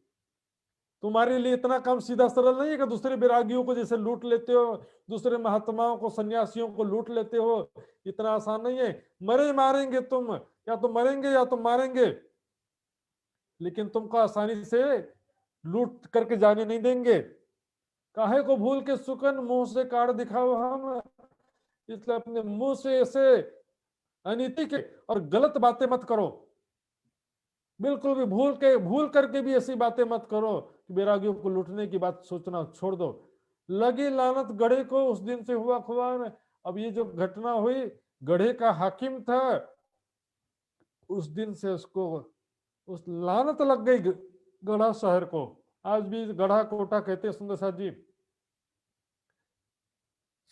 तुम्हारे लिए इतना काम सीधा सरल नहीं है कि दूसरे बैरागियों को जैसे लूट लेते हो, दूसरे महात्माओं को, सन्यासियों को लूट लेते हो, इतना आसान नहीं है। मरे मारेंगे तुम, या तो मरेंगे या तो मारेंगे, लेकिन तुमको आसानी से लूट करके जाने नहीं देंगे। काहे को भूल के सुकन मुंह से काट दिखाओ हम, इसलिए अपने मुंह से ऐसे अनीति के और गलत बातें मत करो। बिल्कुल भी भूल करके भी ऐसी बातें मत करो कि बैरागियों को लूटने की बात सोचना छोड़ दो। लगी लानत गढ़े को, उस दिन से हुआ खुबान। अब ये जो घटना हुई, गढ़े का हाकिम था, उस दिन से उसको उस लानत लग गई गढ़ा शहर को। आज भी गढ़ा कोटा कहते हैं सुंदर साथ जी,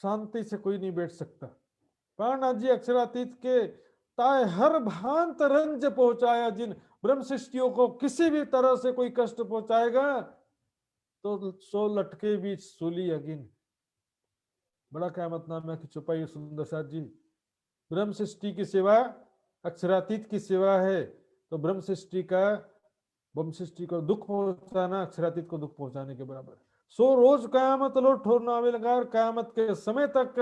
शांति से कोई नहीं बैठ सकता। प्राणनाथ जी अक्षरातीत के ताए हर भांत रंज पहुंचाया, जिन ब्रह्म सृष्टियों को किसी भी तरह से कोई कष्ट पहुंचाएगा तो 100 लटके बीच सूली अगिन। बड़ा क़यामत नामा की चौपाई सुंदर साथ जी। ब्रह्म सृष्टि की सेवा अक्षरातीत की सेवा है, तो ब्रह्म सृष्टि को दुख पहुंचाना अक्षरातीत को दुख पहुंचाने के बराबर। सो रोज कयामत लो ठोरना अवेलगार, कयामत के समय तक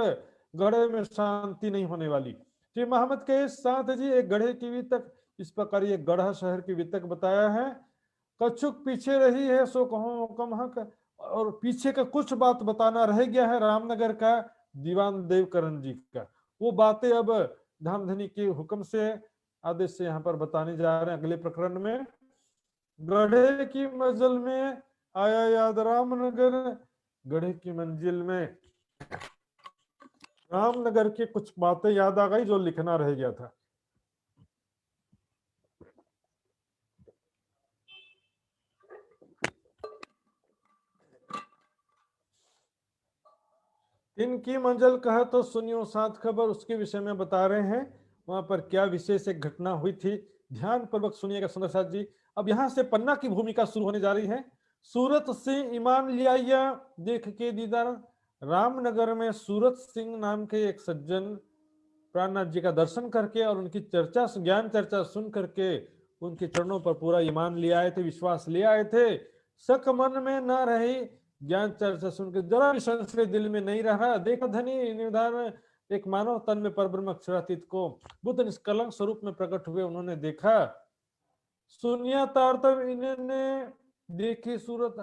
गढ़े में शांति नहीं होने वाली। श्री मोहम्मद के साथ जी एक गढ़े की वितक, इस प्रकार ये गढ़ा शहर की वितक बताया है। कछुक पीछे रही है सो कहो कम हक, और पीछे का कुछ बात बताना रह गया है रामनगर का दीवान देवकरण जी का। वो बातें अब धामधनी के हुक्म से आदेश से यहाँ पर बताने जा रहे हैं अगले प्रकरण में। गढ़े की मंजिल में आया याद रामनगर, गढ़े की मंजिल में रामनगर की कुछ बातें याद आ गई जो लिखना रह गया था। इनकी मंजिल कहा तो सुनियो साथ खबर, उसके विषय में बता रहे हैं। वहां पर क्या विशेष एक घटना हुई थी, ध्यान पूर्वक सुनिएगा सुंदर साथ जी। अब यहाँ से पन्ना की भूमिका शुरू होने जा रही है। सूरत से ईमान लिया देख के दीदार, रामनगर में सूरत सिंह नाम के एक सज्जन प्राणनाथ जी का दर्शन करके और उनकी चर्चा, ज्ञान चर्चा सुन करके उनके चरणों पर पूरा ईमान ले आए थे, विश्वास ले आए थे। शक मन में न रही, ज्ञान चर्चा सुनकर जरा भी संशय दिल में नहीं रहा। देखा धनी निर्धारण एक मानव तन में परब्रह्म अक्षरातीत को बुद्ध निष्कलंक स्वरूप में प्रकट हुए उन्होंने देखा। सुनिया तारतम्य इन्होंने देखी सूरत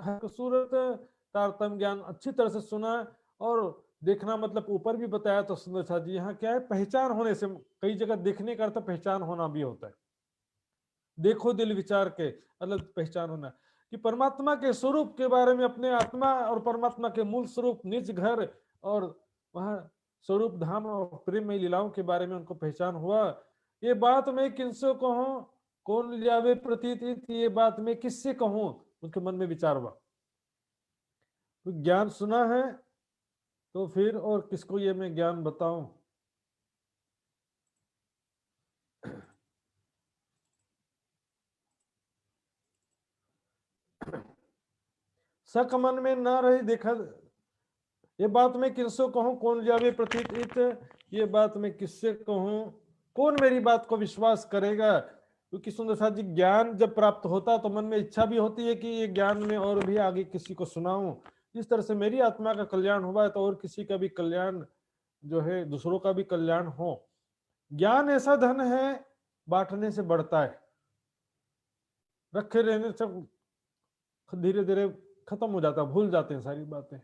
तारतम्य ज्ञान अच्छी तरह से सुना। और देखना मतलब ऊपर भी बताया तो सुंदर साथ जी, यहाँ क्या है, पहचान होने से, कई जगह देखने का अर्थ पहचान होना भी होता है। देखो दिल विचार के मतलब पहचान होना कि परमात्मा के स्वरूप के बारे में, अपने आत्मा और परमात्मा के मूल स्वरूप, निज घर और वहां स्वरूप धाम और प्रेममय लीलाओं के बारे में उनको पहचान हुआ। ये बात मैं किनसे कहूं, कौन लियावे प्रतीत, ये बात मैं किससे कहूं, उनके मन में विचार हुआ। तो ज्ञान सुना है तो फिर और किसको ये मैं ज्ञान बताऊं। शक मन में न रही देखा, ये बात मैं किससे कहूं कौन जावे प्रतीत, ये बात मैं किससे कहूं कौन मेरी बात को विश्वास करेगा। क्योंकि सुंदर साथ जी ज्ञान जब प्राप्त होता है तो मन में इच्छा भी होती है कि ये ज्ञान में और भी आगे किसी को सुनाऊं। इस तरह से मेरी आत्मा का कल्याण हुआ है तो और किसी का भी कल्याण जो है, दूसरों का भी कल्याण हो। ज्ञान ऐसा धन है बांटने से बढ़ता है, रखे रहने से धीरे धीरे खत्म हो जाता है, भूल जाते हैं सारी बातें।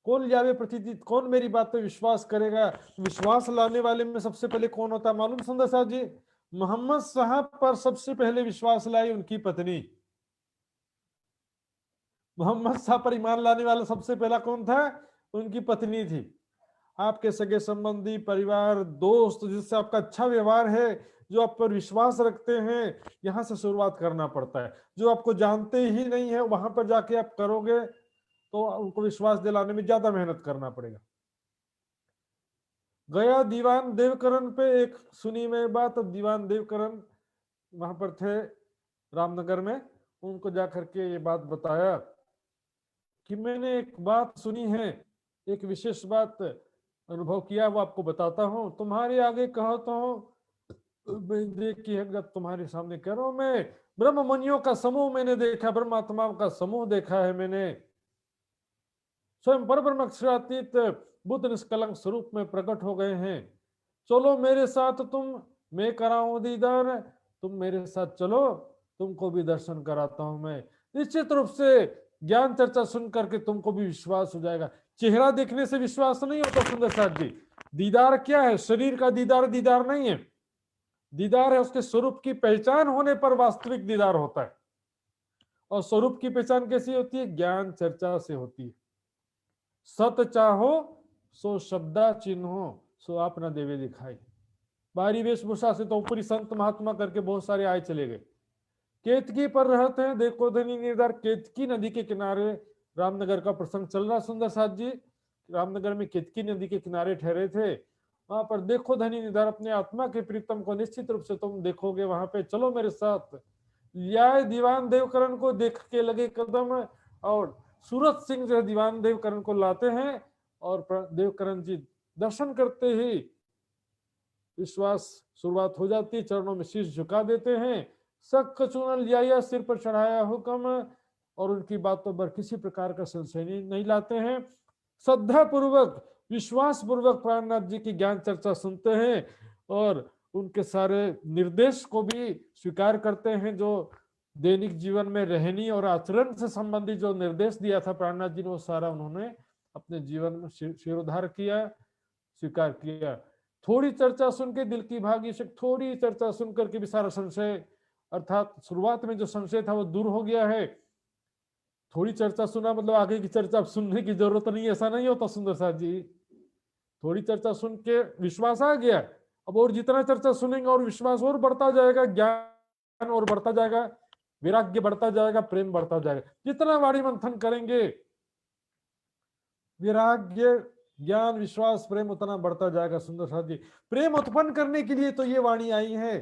कौन जावे प्रतिदित, कौन मेरी बात पे विश्वास करेगा। विश्वास लाने वाले में सबसे पहले कौन होता है मालूम सुंदर साहब जी? मोहम्मद साहब पर सबसे पहले विश्वास लाई उनकी पत्नी। मोहम्मद साहब पर ईमान लाने वाला सबसे पहला कौन था? उनकी पत्नी थी। आपके सगे संबंधी, परिवार, दोस्त जिससे आपका अच्छा व्यवहार है, जो आप पर विश्वास रखते हैं, यहां से शुरुआत करना पड़ता है। जो आपको जानते ही नहीं है वहां पर जाके आप करोगे तो उनको विश्वास दिलाने में ज्यादा मेहनत करना पड़ेगा। गया दीवान देवकरण पे एक सुनी मैं बात। दीवान देवकरण वहां पर थे रामनगर में, उनको जाकर के ये बात बताया कि मैंने एक बात सुनी है, एक विशेष बात अनुभव किया, वो आपको बताता हूँ। तुम्हारे आगे कहता हूँ, देखिए तुम्हारे सामने कह रहा हूं मैं, ब्रह्म मुनियों का समूह मैंने देखा, ब्रह्म आत्माओं का समूह देखा है मैंने। स्वयं परब्रह्म अक्षरातीत बुद्ध निष्कलंक स्वरूप में प्रकट हो गए हैं। चलो मेरे साथ तुम, मैं कराऊं दीदार, तुम मेरे साथ चलो, तुमको भी दर्शन कराता हूं मैं। निश्चित रूप से ज्ञान चर्चा सुन करके तुमको भी विश्वास हो जाएगा। चेहरा देखने से विश्वास नहीं होता सुंदर साथ जी। दीदार क्या है? शरीर का दीदार दीदार नहीं है, दीदार है उसके स्वरूप की पहचान होने पर वास्तविक दीदार होता है। और स्वरूप की पहचान कैसी होती है? ज्ञान चर्चा से होती है। सत चाहो सो शब्दा चिन्हो, सो आप न देवे दिखाई। बाहरी वेशभूषा से तो ऊपरी संत महात्मा करके बहुत सारे आए चले गए। केतकी पर रहते हैं, देखो धनी निर्धार, केतकी नदी के किनारे रामनगर का प्रसंग चल रहा सुंदर साथ जी। रामनगर में केतकी नदी के किनारे ठहरे थे, वहां पर देखो धनी निधार अपने आत्मा के प्रीतम को निश्चित रूप से तुम देखोगे, वहां पे चलो मेरे साथ। लियाए दीवान देवकरण को, देख के लगे कदम, और सूरत सिंह जो है दीवान देवकरण को लाते हैं, और देवकरण जी दर्शन करते ही विश्वास शुरुआत हो जाती है, चरणों में शीश झुका देते हैं। सक चुनल लिया सिर पर चढ़ाया हुक्म, और उनकी बातों पर किसी प्रकार का संशय नहीं लाते हैं। श्रद्धा पूर्वक, विश्वास पूर्वक प्राणनाथ जी की ज्ञान चर्चा सुनते हैं, और उनके सारे निर्देश को भी स्वीकार करते हैं। जो दैनिक जीवन में रहनी और आचरण से संबंधित जो निर्देश दिया था प्राणनाथ जी ने, वो सारा उन्होंने अपने जीवन में शिरोधार किया, स्वीकार किया। थोड़ी चर्चा सुन के दिल की भागी शक, थोड़ी चर्चा सुन करके भी सारा संशय, अर्थात शुरुआत में जो संशय था वो दूर हो गया है। थोड़ी चर्चा सुना मतलब आगे की चर्चा सुनने की जरूरत नहीं, ऐसा नहीं होता सुंदर साथ जी। थोड़ी चर्चा सुन के विश्वास आ गया, अब और जितना चर्चा सुनेंगे और विश्वास और बढ़ता जाएगा, ज्ञान और बढ़ता जाएगा, वैराग्य बढ़ता जाएगा, प्रेम बढ़ता जाएगा। जितना वाणी मंथन करेंगे, वैराग्य, ज्ञान, विश्वास, प्रेम उतना बढ़ता जाएगा सुंदर साथ जी। प्रेम उत्पन्न करने के लिए तो ये वाणी आई है,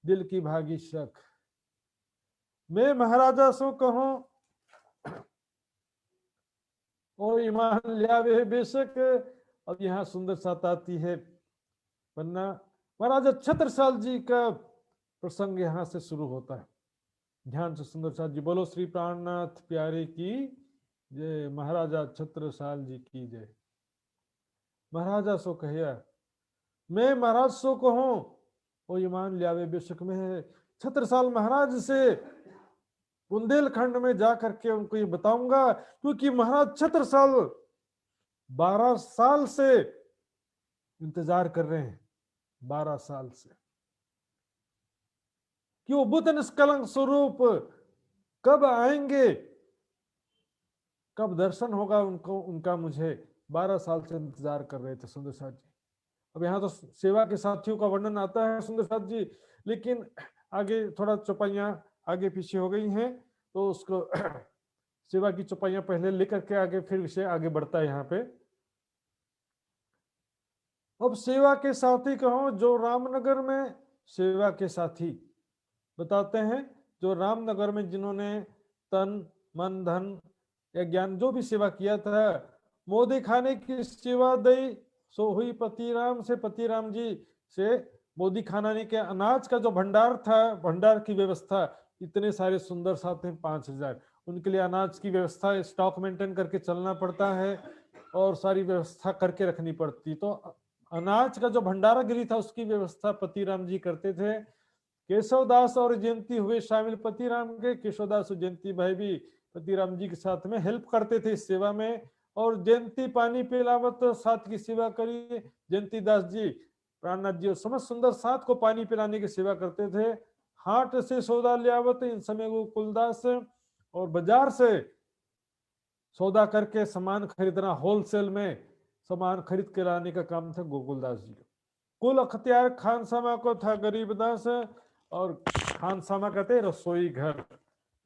दिल की भागी शक। मैं महाराजा सो कहूं ओ ईमान लियावे बेशक। अब यहाँ सुंदर साथ आती है पन्ना, महाराजा छत्रसाल जी का प्रसंग यहाँ से शुरू होता है। ध्यान से सुंदर साथ जी बोलो, श्री प्राणनाथ प्यारे की जय, महाराजा छत्रसाल जी की जय। महाराजा सो कहिया, मैं महाराज सो कहूं ओ ईमान लियावे बेशक। में छत्रसाल महाराज से बुंदेलखंड में जा करके उनको ये बताऊंगा, क्योंकि महाराज छत्रसाल 12 साल से इंतजार कर रहे हैं, 12 साल से, कि वो बुद्ध निष्कलंक स्वरूप कब आएंगे, कब दर्शन होगा उनको, उनका मुझे 12 साल से इंतजार कर रहे थे सुंदर साथ जी। अब यहाँ तो सेवा के साथियों का वर्णन आता है सुंदर साथ जी, लेकिन आगे थोड़ा चौपाइयां आगे पीछे हो गई हैं, तो उसको सेवा की चौपाइयां पहले लेकर के आगे फिर विषय आगे बढ़ता है यहाँ पे। अब सेवा के साथी कहो, जो रामनगर में सेवा के साथी बताते हैं, जो रामनगर में जिन्होंने तन मन धन या ज्ञान जो भी सेवा किया था, मोदी खाने की सेवा दई सो हुई पति राम से, पति राम जी से मोदी खाने के अनाज का जो भंडार था, भंडार की व्यवस्था, इतने सारे सुंदर साथ हैं 5000, उनके लिए अनाज की व्यवस्था, स्टॉक मेंटेन करके चलना पड़ता है और सारी व्यवस्था करके रखनी पड़ती। तो अनाज का जो भंडारागिरी था उसकी व्यवस्था पति राम जी करते थे। केशवदास और जयंती हुए शामिल पति राम के। केशवदास और जयंती भाई भी पति राम जी के साथ में हेल्प करते थे इस सेवा में। और जयंती पानी पिलावत साथ की सेवा करी। जयंती दास जी प्राणनाथ जी और समस्त सुंदर साथ को पानी पिलाने की सेवा करते थे। हाट से सौदा लियावत, इन समय गोकुलदास, और बाजार से सौदा करके सामान खरीदना, होलसेल में सामान खरीद के लाने का काम था गोकुलदास जी का। कुल अख्तियार खानसामा को था गरीबदास, और खानसामा कहते रसोई घर,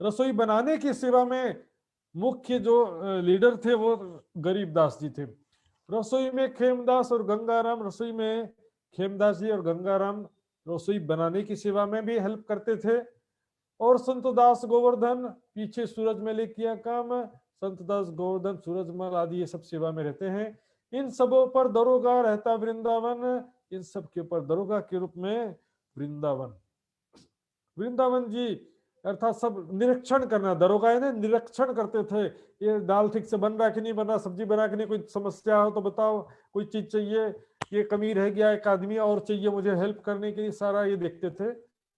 रसोई बनाने की सेवा में मुख्य जो लीडर थे वो गरीबदास जी थे। रसोई में खेमदास और गंगाराम, रसोई में खेमदास जी और गंगाराम रसोई बनाने की सेवा में भी हेल्प करते थे। और संतदास गोवर्धन पीछे सूरजमल किया काम, संतदास गोवर्धन सूरजमल आदि ये सब सेवा में रहते हैं। इन सबों पर दरोगा रहता वृंदावन, इन सब के ऊपर दरोगा के रूप में वृंदावन, वृंदावन जी अर्थात सब निरीक्षण करना, दरोगा है ना, निरीक्षण करते थे। ये दाल ठीक से बन रहा है कि नहीं बन रहा, सब्जी बना के नहीं, कोई समस्या हो तो बताओ, कोई चीज चाहिए, ये कमी रह गया, एक आदमी और चाहिए मुझे हेल्प करने के लिए, सारा ये देखते थे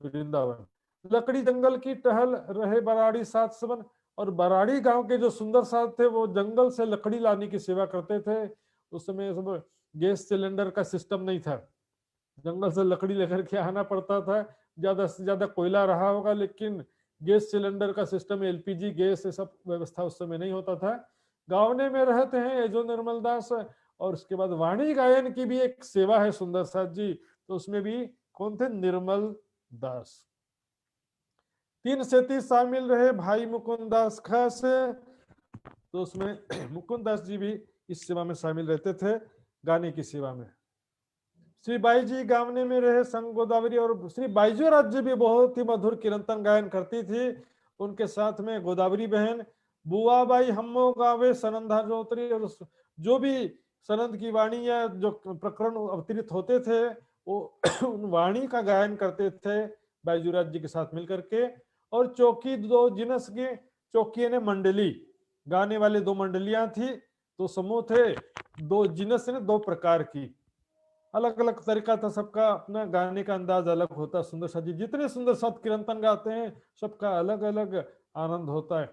वृंदावन। लकड़ी जंगल की टहल रहे बराड़ी सात सबन, और बराड़ी गांव के जो सुंदर साथ थे वो जंगल से लकड़ी लाने की सेवा करते थे। उस समय सब गैस सिलेंडर का सिस्टम नहीं था, जंगल से लकड़ी लेकर के आना पड़ता था। ज्यादा से ज्यादा कोयला रहा होगा, लेकिन गैस सिलेंडर का सिस्टम, एलपीजी गैस, ये सब व्यवस्था उस समय नहीं होता था। गावने में रहते हैं जो निर्मल दास। और उसके बाद वाणी गायन की भी एक सेवा है सुंदर साथ जी, तो उसमें भी कौन थे, निर्मल दास। 3 से 30 शामिल रहे भाई मुकुंद दास खास, तो उसमें मुकुंद दास जी भी इस सेवा में शामिल रहते थे, गाने की सेवा में। श्री बाई जी गावने में रहे संग गोदावरी, और श्री बाईजू राज्य भी बहुत ही मधुर कीर्तन गायन करती थी। उनके साथ में गोदावरी बहन, बुआ बाई हम्मो गावे सनंदा जोतरी, और जो भी सनंद की वाणी या जो प्रकरण अवतरित होते थे वो उन वाणी का गायन करते थे बाईजू राज्य के साथ मिलकर के। और चौकी दो जिनस की, चौकी ने मंडली, गाने वाले 2 मंडलियां थी, 2 समूह थे, 2 जिनस ने 2 प्रकार की, अलग अलग तरीका था सबका, अपना गाने का अंदाज अलग होता है। सुंदर साथ जी जितने सुंदर साथ कीर्तन गाते हैं सबका अलग अलग आनंद होता है।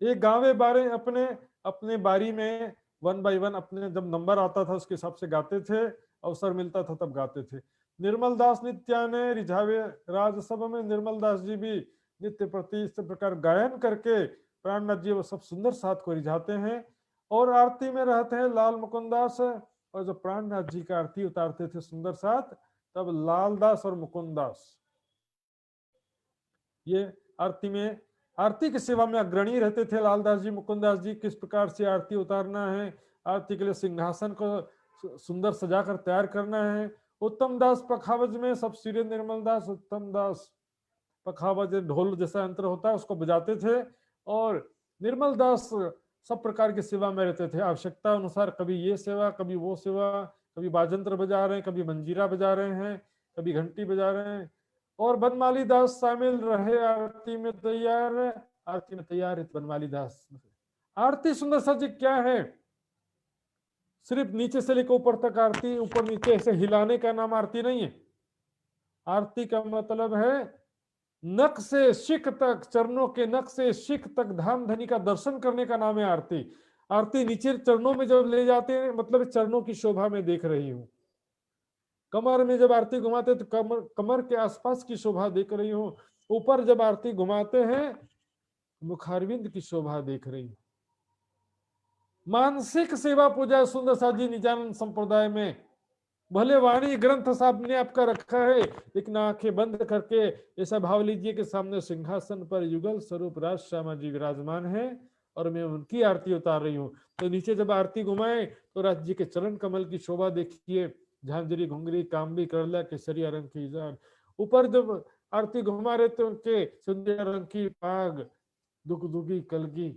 ये गावे बारे अपने अपने बारी में 1 बाय 1 अपने जब नंबर आता था उसके हिसाब से गाते थे, अवसर मिलता था तब गाते थे। निर्मल दास नित्याने रिझावे राजसभा में, निर्मल दास जी भी नित्य प्रति इस प्रकार गायन करके प्राणनाथ जी वो सब सुंदर साथ को रिझाते हैं। और आरती में रहते हैं लाल मुकुंदास, और जब प्राणनाथ जी का आरती उतारते थे सुंदर साथ, तब लालदास और मुकुंदास ये आरती में, आरती की सेवा में अग्रणी रहते थे। लालदास जी मुकुंदास जी किस प्रकार से आरती उतारना है, आरती के लिए सिंहासन को सुंदर सजाकर तैयार करना है। उत्तम दास पखावज में सब सिरे निर्मल दास, उत्तम दास पखावज ढोल जैसा यंत्र होता है उसको बजाते थे, और निर्मल दास सब प्रकार की सेवा में रहते थे। आवश्यकता अनुसार कभी ये सेवा, कभी वो सेवा, कभी बाजंत्र बजा रहे हैं, कभी मंजीरा बजा रहे हैं, कभी घंटी बजा रहे हैं। और बनमाली दास शामिल रहे आरती में तैयार, आरती में तैयार है बनमाली दास। आरती सुंदर सा जी क्या है, सिर्फ नीचे से लेकर ऊपर तक आरती, ऊपर नीचे ऐसे हिलाने का नाम आरती नहीं है। आरती का मतलब है नख से शिख तक, चरणों के नख से शिख तक धाम धनी का दर्शन करने का नाम है आरती। आरती नीचे चरणों में जब ले जाते हैं मतलब चरणों की शोभा में देख रही हूँ। कमर में जब आरती घुमाते तो कमर के आसपास की शोभा देख रही हूँ। ऊपर जब आरती घुमाते हैं मुखारविंद की शोभा देख रही हूँ। मानसिक सेवा पूजा सुंदर सा जी निजानंद संप्रदाय में भले वाणी ग्रंथ साहब ने आपका रखा है, लेकिन आंखें बंद करके ऐसा भाव लीजिए कि सामने सिंहासन पर युगल स्वरूप राज श्यामा जी विराजमान है और मैं उनकी आरती उतार रही हूँ। तो नीचे जब आरती घुमाए तो राज जी के चरण कमल की शोभा देखिए, झांझरी घुंगरी कामबी करला केसरिया रंग की जान। ऊपर जब आरती घुमा रहे थे उनके सुंदर रंग की पाग दुख दुखी कलगी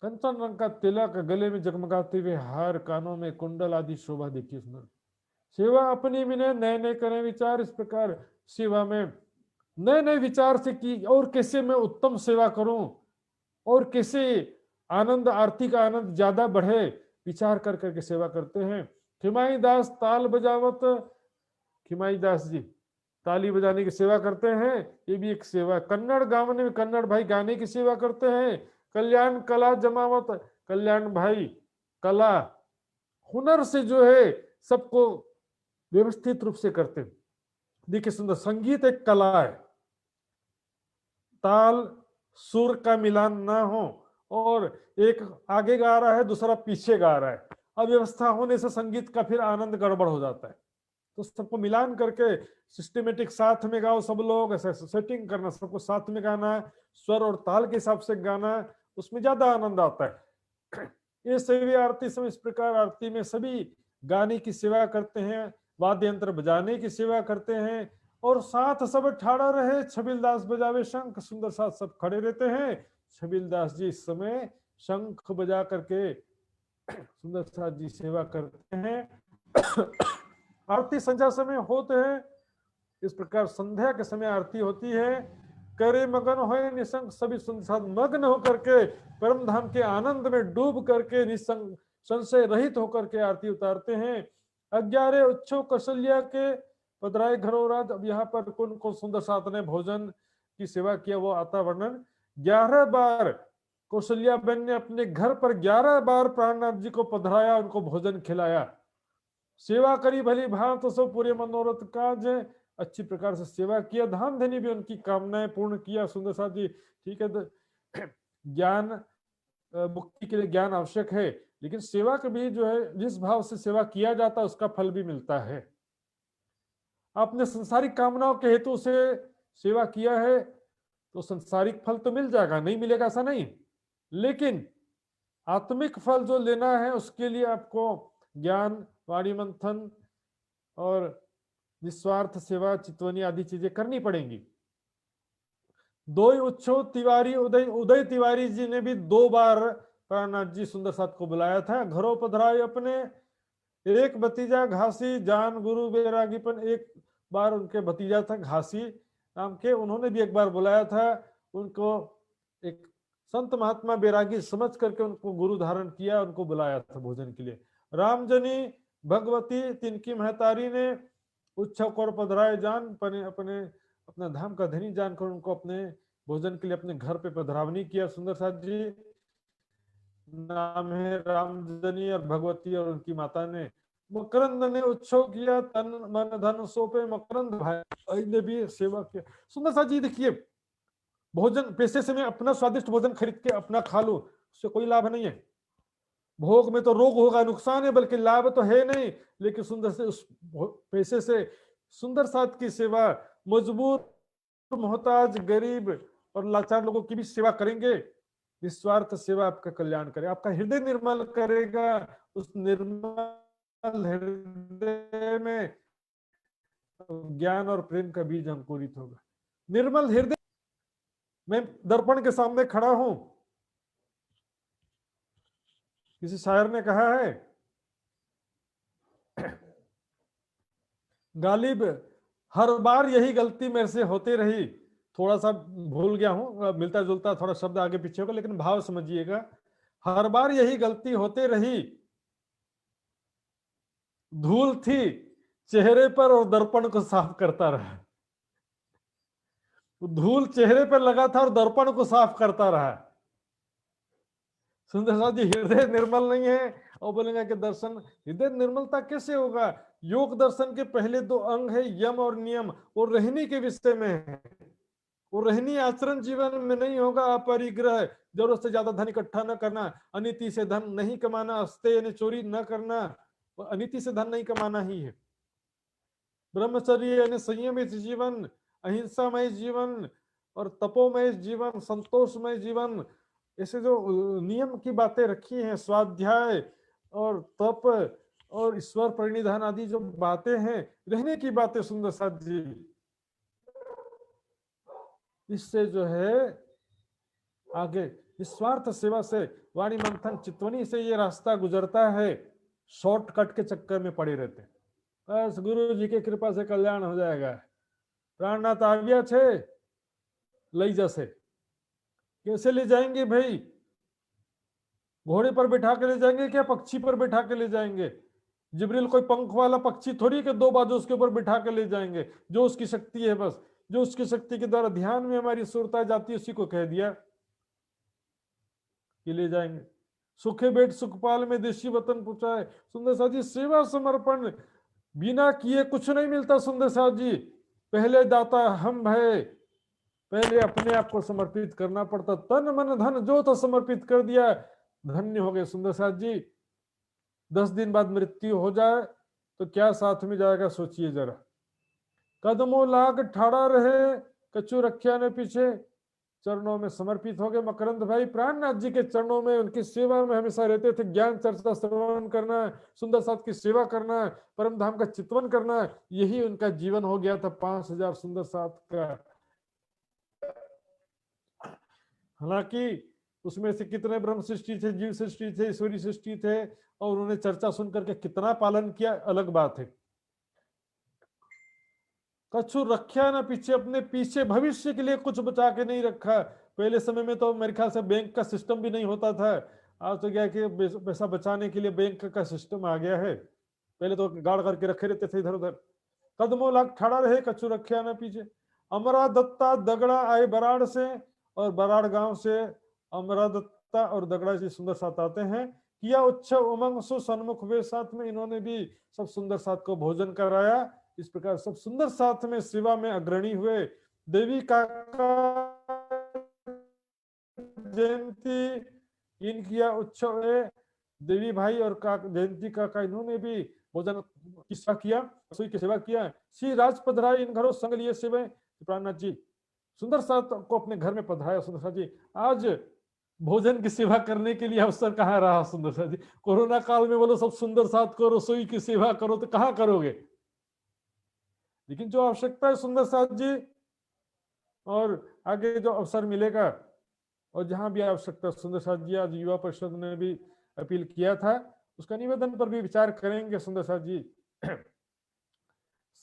कंचन रंग का तिलक, गले में जगमगाते हुए हार, कानों में कुंडल आदि शोभा देखिए सुंदर। सेवा अपनी विनय, नए नए करें विचार। इस प्रकार सेवा में नए नए विचार से की और कैसे मैं उत्तम सेवा करूं और कैसे आनंद, आर्थिक आनंद ज्यादा बढ़े, विचार कर करके सेवा करते हैं। खिमाई दास ताल बजावत, खिमाई दास जी ताली बजाने की सेवा करते हैं, ये भी एक सेवा। कन्नड़ गावने में कन्नड़ भाई गाने की सेवा करते हैं। कल्याण कला जमावत, कल्याण भाई कला हुनर से जो है सबको व्यवस्थित रूप से करते हैं। देखिए सुंदर, संगीत एक कला है, ताल सुर का मिलान ना हो और एक आगे गा रहा है दूसरा पीछे गा रहा है, अव्यवस्था होने से संगीत का फिर आनंद गड़बड़ हो जाता है। तो सबको मिलान करके सिस्टमेटिक साथ में गाओ सब लोग, ऐसा सेटिंग करना, सबको साथ में गाना है, स्वर और ताल के हिसाब से गाना है, उसमें ज्यादा आनंद आता है। ये सभी आरती समय इस प्रकार आरती में सभी गाने की सेवा करते हैं, वाद्य यंत्र बजाने की सेवा करते हैं और साथ सब ठाड़ा रहे। छबिल दास बजावे शंख, सुंदर साथ सब खड़े रहते हैं। छबिल दास जी इस समय शंख बजा करके सुंदर साथ जी सेवा करते हैं। आरती संध्या समय होते हैं, इस प्रकार संध्या के समय आरती होती है। करे मगन होए निसंग, सभी सुंदर मग्न होकर के परम धाम के आनंद में डूब करके निसंग संशय रहित होकर के आरती उतारते हैं। 11 उच्छो कौशल्या के पधराए घरोराज। अब यहाँ पर कौन कौन सुंदर साथ ने भोजन की सेवा किया वो आता वर्णन। 11 बार कौशल्या बहन ने अपने घर पर 11 बार प्राणनाथ जी को पधराया, उनको भोजन खिलाया। सेवा करी भली भांत तो सब पूरे मनोरथ काज है, अच्छी प्रकार से सेवा किया। धाम धनी भी उनकी कामनाएं पूर्ण किया। सुंदर साथ जी ठीक है, ज्ञान मुक्ति के लिए ज्ञान आवश्यक है, लेकिन सेवा का भी जो है जिस भाव से सेवा किया जाता है उसका फल भी मिलता है। आपने संसारिक कामनाओं के हेतु से सेवा किया है तो संसारिक फल तो मिल जाएगा, नहीं मिलेगा ऐसा नहीं, लेकिन आत्मिक फल जो लेना है उसके लिए आपको ज्ञान, वाणी मंथन और निस्वार्थ सेवा, चितवनी आदि चीजें करनी पड़ेंगी। दो उच्छो तिवारी उदय तिवारी जी ने भी 2 बार प्राणनाथ जी सुंदर साथ को बुलाया था। घरों पधराए अपने, एक भतीजा घासी जान गुरु बैरागीपन, एक बार उनके भतीजा था घासी नाम के, उन्होंने भी एक बार बुलाया था। उनको एक संत महात्मा बैरागी समझ करके उनको गुरु धारण किया, उनको बुलाया था भोजन के लिए। रामजनी भगवती तिनकी महतारी ने उच्छव कर पधराए जान, अपने अपना धाम का धनी जानकर उनको अपने भोजन के लिए अपने घर पे पधरावनी किया। सुंदर साथ जी नाम है रामजनी और भगवती और उनकी माता ने। मकरंद ने उत्सव किया, तन मन धन सौंपे मकरंद भाई ने भी सेवा किया। सुंदर साथ जी देखिए, भोजन पैसे से मैं अपना स्वादिष्ट भोजन खरीद के अपना खा लूं, उससे कोई लाभ नहीं है। भोग में तो रोग होगा, नुकसान है, बल्कि लाभ तो है नहीं। लेकिन सुंदर से उस पैसे से सुंदर साथ की सेवा, मजबूर, मोहताज, गरीब और लाचार लोगों की भी सेवा करेंगे। निस्वार्थ सेवा आपका कल्याण करे, आपका हृदय निर्मल करेगा। उस निर्मल हृदय में ज्ञान और प्रेम का बीज अंकुरित होगा। निर्मल हृदय, मैं दर्पण के सामने खड़ा हूं, किसी शायर ने कहा है गालिब हर बार यही गलती मेरे से होती रही, थोड़ा सा भूल गया हूं, मिलता जुलता थोड़ा शब्द आगे पीछे होगा, लेकिन भाव समझिएगा। हर बार यही गलती होती रही, धूल थी चेहरे पर और दर्पण को साफ करता रहा। धूल चेहरे पर लगा था और दर्पण को साफ करता रहा। सुंदर साथ जी हृदय निर्मल नहीं है और बोलेंगे कि दर्शन, हृदय निर्मलता कैसे होगा? योग दर्शन के पहले 2 अंग है यम और नियम, वो रहनी के विषय में है। वो रहनी आचरण जीवन में नहीं होगा। अपरिग्रह, जरूरत से ज्यादा धन इकट्ठा न करना, अनीति से धन नहीं कमाना, अस्ते यानी चोरी न करना, अनीति से धन नहीं कमाना ही है। ब्रह्मचर्य यानी संयमित जीवन, अहिंसामय जीवन और तपोमय जीवन, संतोषमय जीवन, ऐसे जो नियम की बातें रखी हैं, स्वाध्याय और तप और ईश्वर प्रणिधान आदि जो बातें हैं, रहने की बातें सुंदर साथ जी, इससे जो है आगे निस्वार्थ सेवा से वाणी मंथन चितवनी से ये रास्ता गुजरता है, शॉर्टकट के चक्कर में पड़े रहते हैं। बस गुरु जी की कृपा से कल्याण हो जाएगा। प्राणनाथ आव्या छे लई जसे, कैसे ले जाएंगे भाई? घोड़े पर बैठा के ले जाएंगे क्या पक्षी पर बैठा के ले जाएंगे? जिब्रील कोई पंख वाला पक्षी थोड़ी के दो बाजू उसके ऊपर बैठा के ले जाएंगे। जो उसकी शक्ति है, बस जो उसकी शक्ति के द्वारा ध्यान में हमारी सुरता जाती है, उसी को कह दिया कि ले जाएंगे। सुखे बैठ सुखपाल में देशी वतन पूछा है। सुंदर साथ जी, सेवा समर्पण बिना किए कुछ नहीं मिलता। सुंदर साथ जी, पहले दाता हम है, पहले अपने आप को समर्पित करना पड़ता। तन मन धन जो तो समर्पित कर दिया, धन्य हो गए। सुंदर साथ जी, 10 दिन बाद मृत्यु हो जाए तो क्या साथ में जाएगा, सोचिए जरा। कदमों लाग ठाड़ा रहे, कछु रखिया ने पीछे, चरणों में समर्पित हो गए। मकरंद भाई प्राणनाथ जी के चरणों में, उनकी सेवा में हमेशा रहते थे। ज्ञान चर्चा श्रवण करना, सुंदर साथ की सेवा करना, परम धाम का चितवन करना, यही उनका जीवन हो गया था 5000 सुंदर साथ का। हालांकि उसमें से कितने ब्रह्म सृष्टि थे, जीव सृष्टि थे, ईश्वरी सृष्टि थे, और उन्होंने चर्चा सुनकर के कितना पालन किया, अलग बात है। कछु रखा ना पीछे, अपने पीछे भविष्य के लिए कुछ बचा के नहीं रखा। पहले समय में तो मेरे ख्याल से बैंक का सिस्टम भी नहीं होता था। आज तो क्या है कि पैसा बचाने के लिए बैंक का सिस्टम आ गया है। पहले तो गाड़ करके रखे रहते थे इधर उधर। कदमों लाग खड़ा रहे, कछु रखा ना पीछे। अमरा दत्ता दगड़ा आए बराड़ से, और बराड़ गांव से अमरा दत्ता और दगड़ा जी सुंदर साथ आते हैं। किया उत्सव उमंग सु सन्मुख वे, साथ में इन्होंने भी सब सुंदर साथ को भोजन कराया। इस प्रकार सब सुंदर साथ में सेवा में अग्रणी हुए। देवी काका जयंती इन किया उत्सव है। देवी भाई और जयंती काका इन्होंने भी भोजन की सेवा किया, रसोई की सेवा किया। श्री राज पधराए इन घरों संग लिए सेवे। प्राणनाथ जी सुंदर साथ को अपने घर में पधराया। सुंदर साथ जी, आज भोजन की सेवा करने के लिए अवसर कहाँ रहा। सुंदर साथ जी, कोरोना काल में बोलो सब सुंदर साथ को रसोई की सेवा करो, तो कहाँ करोगे? लेकिन जो आवश्यकता है सुंदर साथ जी, और आगे जो अवसर मिलेगा, और जहां भी आवश्यकता, सुंदर साथ जी आज युवा परिषद ने भी अपील किया था, उसका निवेदन पर भी विचार करेंगे। सुंदर साथ जी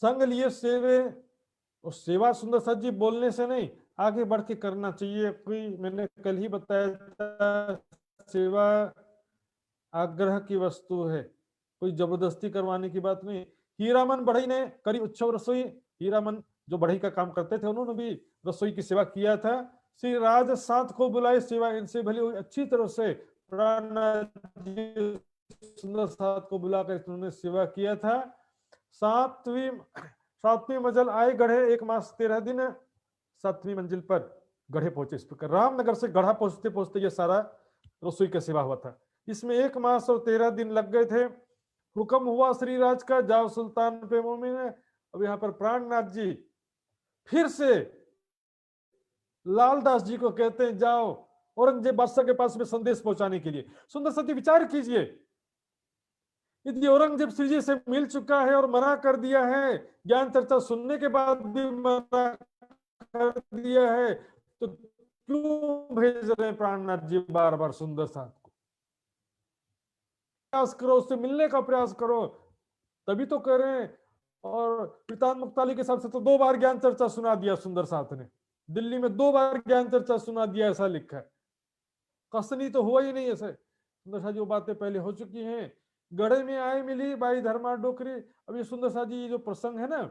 संग लिए सेवे, और सेवा सुंदर साथ जी बोलने से नहीं, आगे बढ़ के करना चाहिए। कोई, मैंने कल ही बताया था, सेवा आग्रह की वस्तु है, कोई जबरदस्ती करवाने की बात नहीं। हीरामन बढ़ई ने करी उत्सव रसोई। हीरामन जो बढ़ई का काम करते थे, उन्होंने भी रसोई की सेवा किया था। श्री राज साथ को बुलाए, सेवा इनसे भली हुई अच्छी तरह से। सुंदर साथ को बुलाकर उन्होंने सेवा किया था। सातवीं मंजिल आए गढ़े, 1 मास 13 दिन 7वीं मंजिल पर गढ़े पहुंचे। इस प्रकार रामनगर से गढ़ा पहुंचते पहुंचते ये सारा रसोई का सेवा हुआ था। इसमें 1 मास और 13 दिन लग गए थे। हुक्म हुआ श्री राज का, जाओ सुल्तान पे मोमिन है। अब यहाँ पर प्राणनाथ जी फिर से लालदास जी को कहते हैं, जाओ औरंगजेब बादशाह के पास में संदेश पहुंचाने के लिए। सुंदर सती विचार कीजिए, यदि औरंगजेब श्री जी से मिल चुका है और मना कर दिया है, ज्ञान चर्चा सुनने के बाद भी मना कर दिया है, तो क्यों भेज रहे हैं प्राणनाथ जी बार बार सुंदर साथ को? प्रयास करो, उससे मिलने का प्रयास करो, तभी तो कर रहे हैं। और पितान मुक्ताली के हिसाब से तो 2 बार ज्ञान चर्चा सुना दिया सुंदर साथ ने। दिल्ली में 2 बार ज्ञान चर्चा सुना दिया, ऐसा लिखा है। कसनी तो हुआ ही नहीं ऐसे। सुंदर साथ जी वो बातें पहले हो चुकी हैं। गढ़े में आए मिली बाई धर्मा डोकरी। अब ये सुंदर साथ जी जो प्रसंग है ना,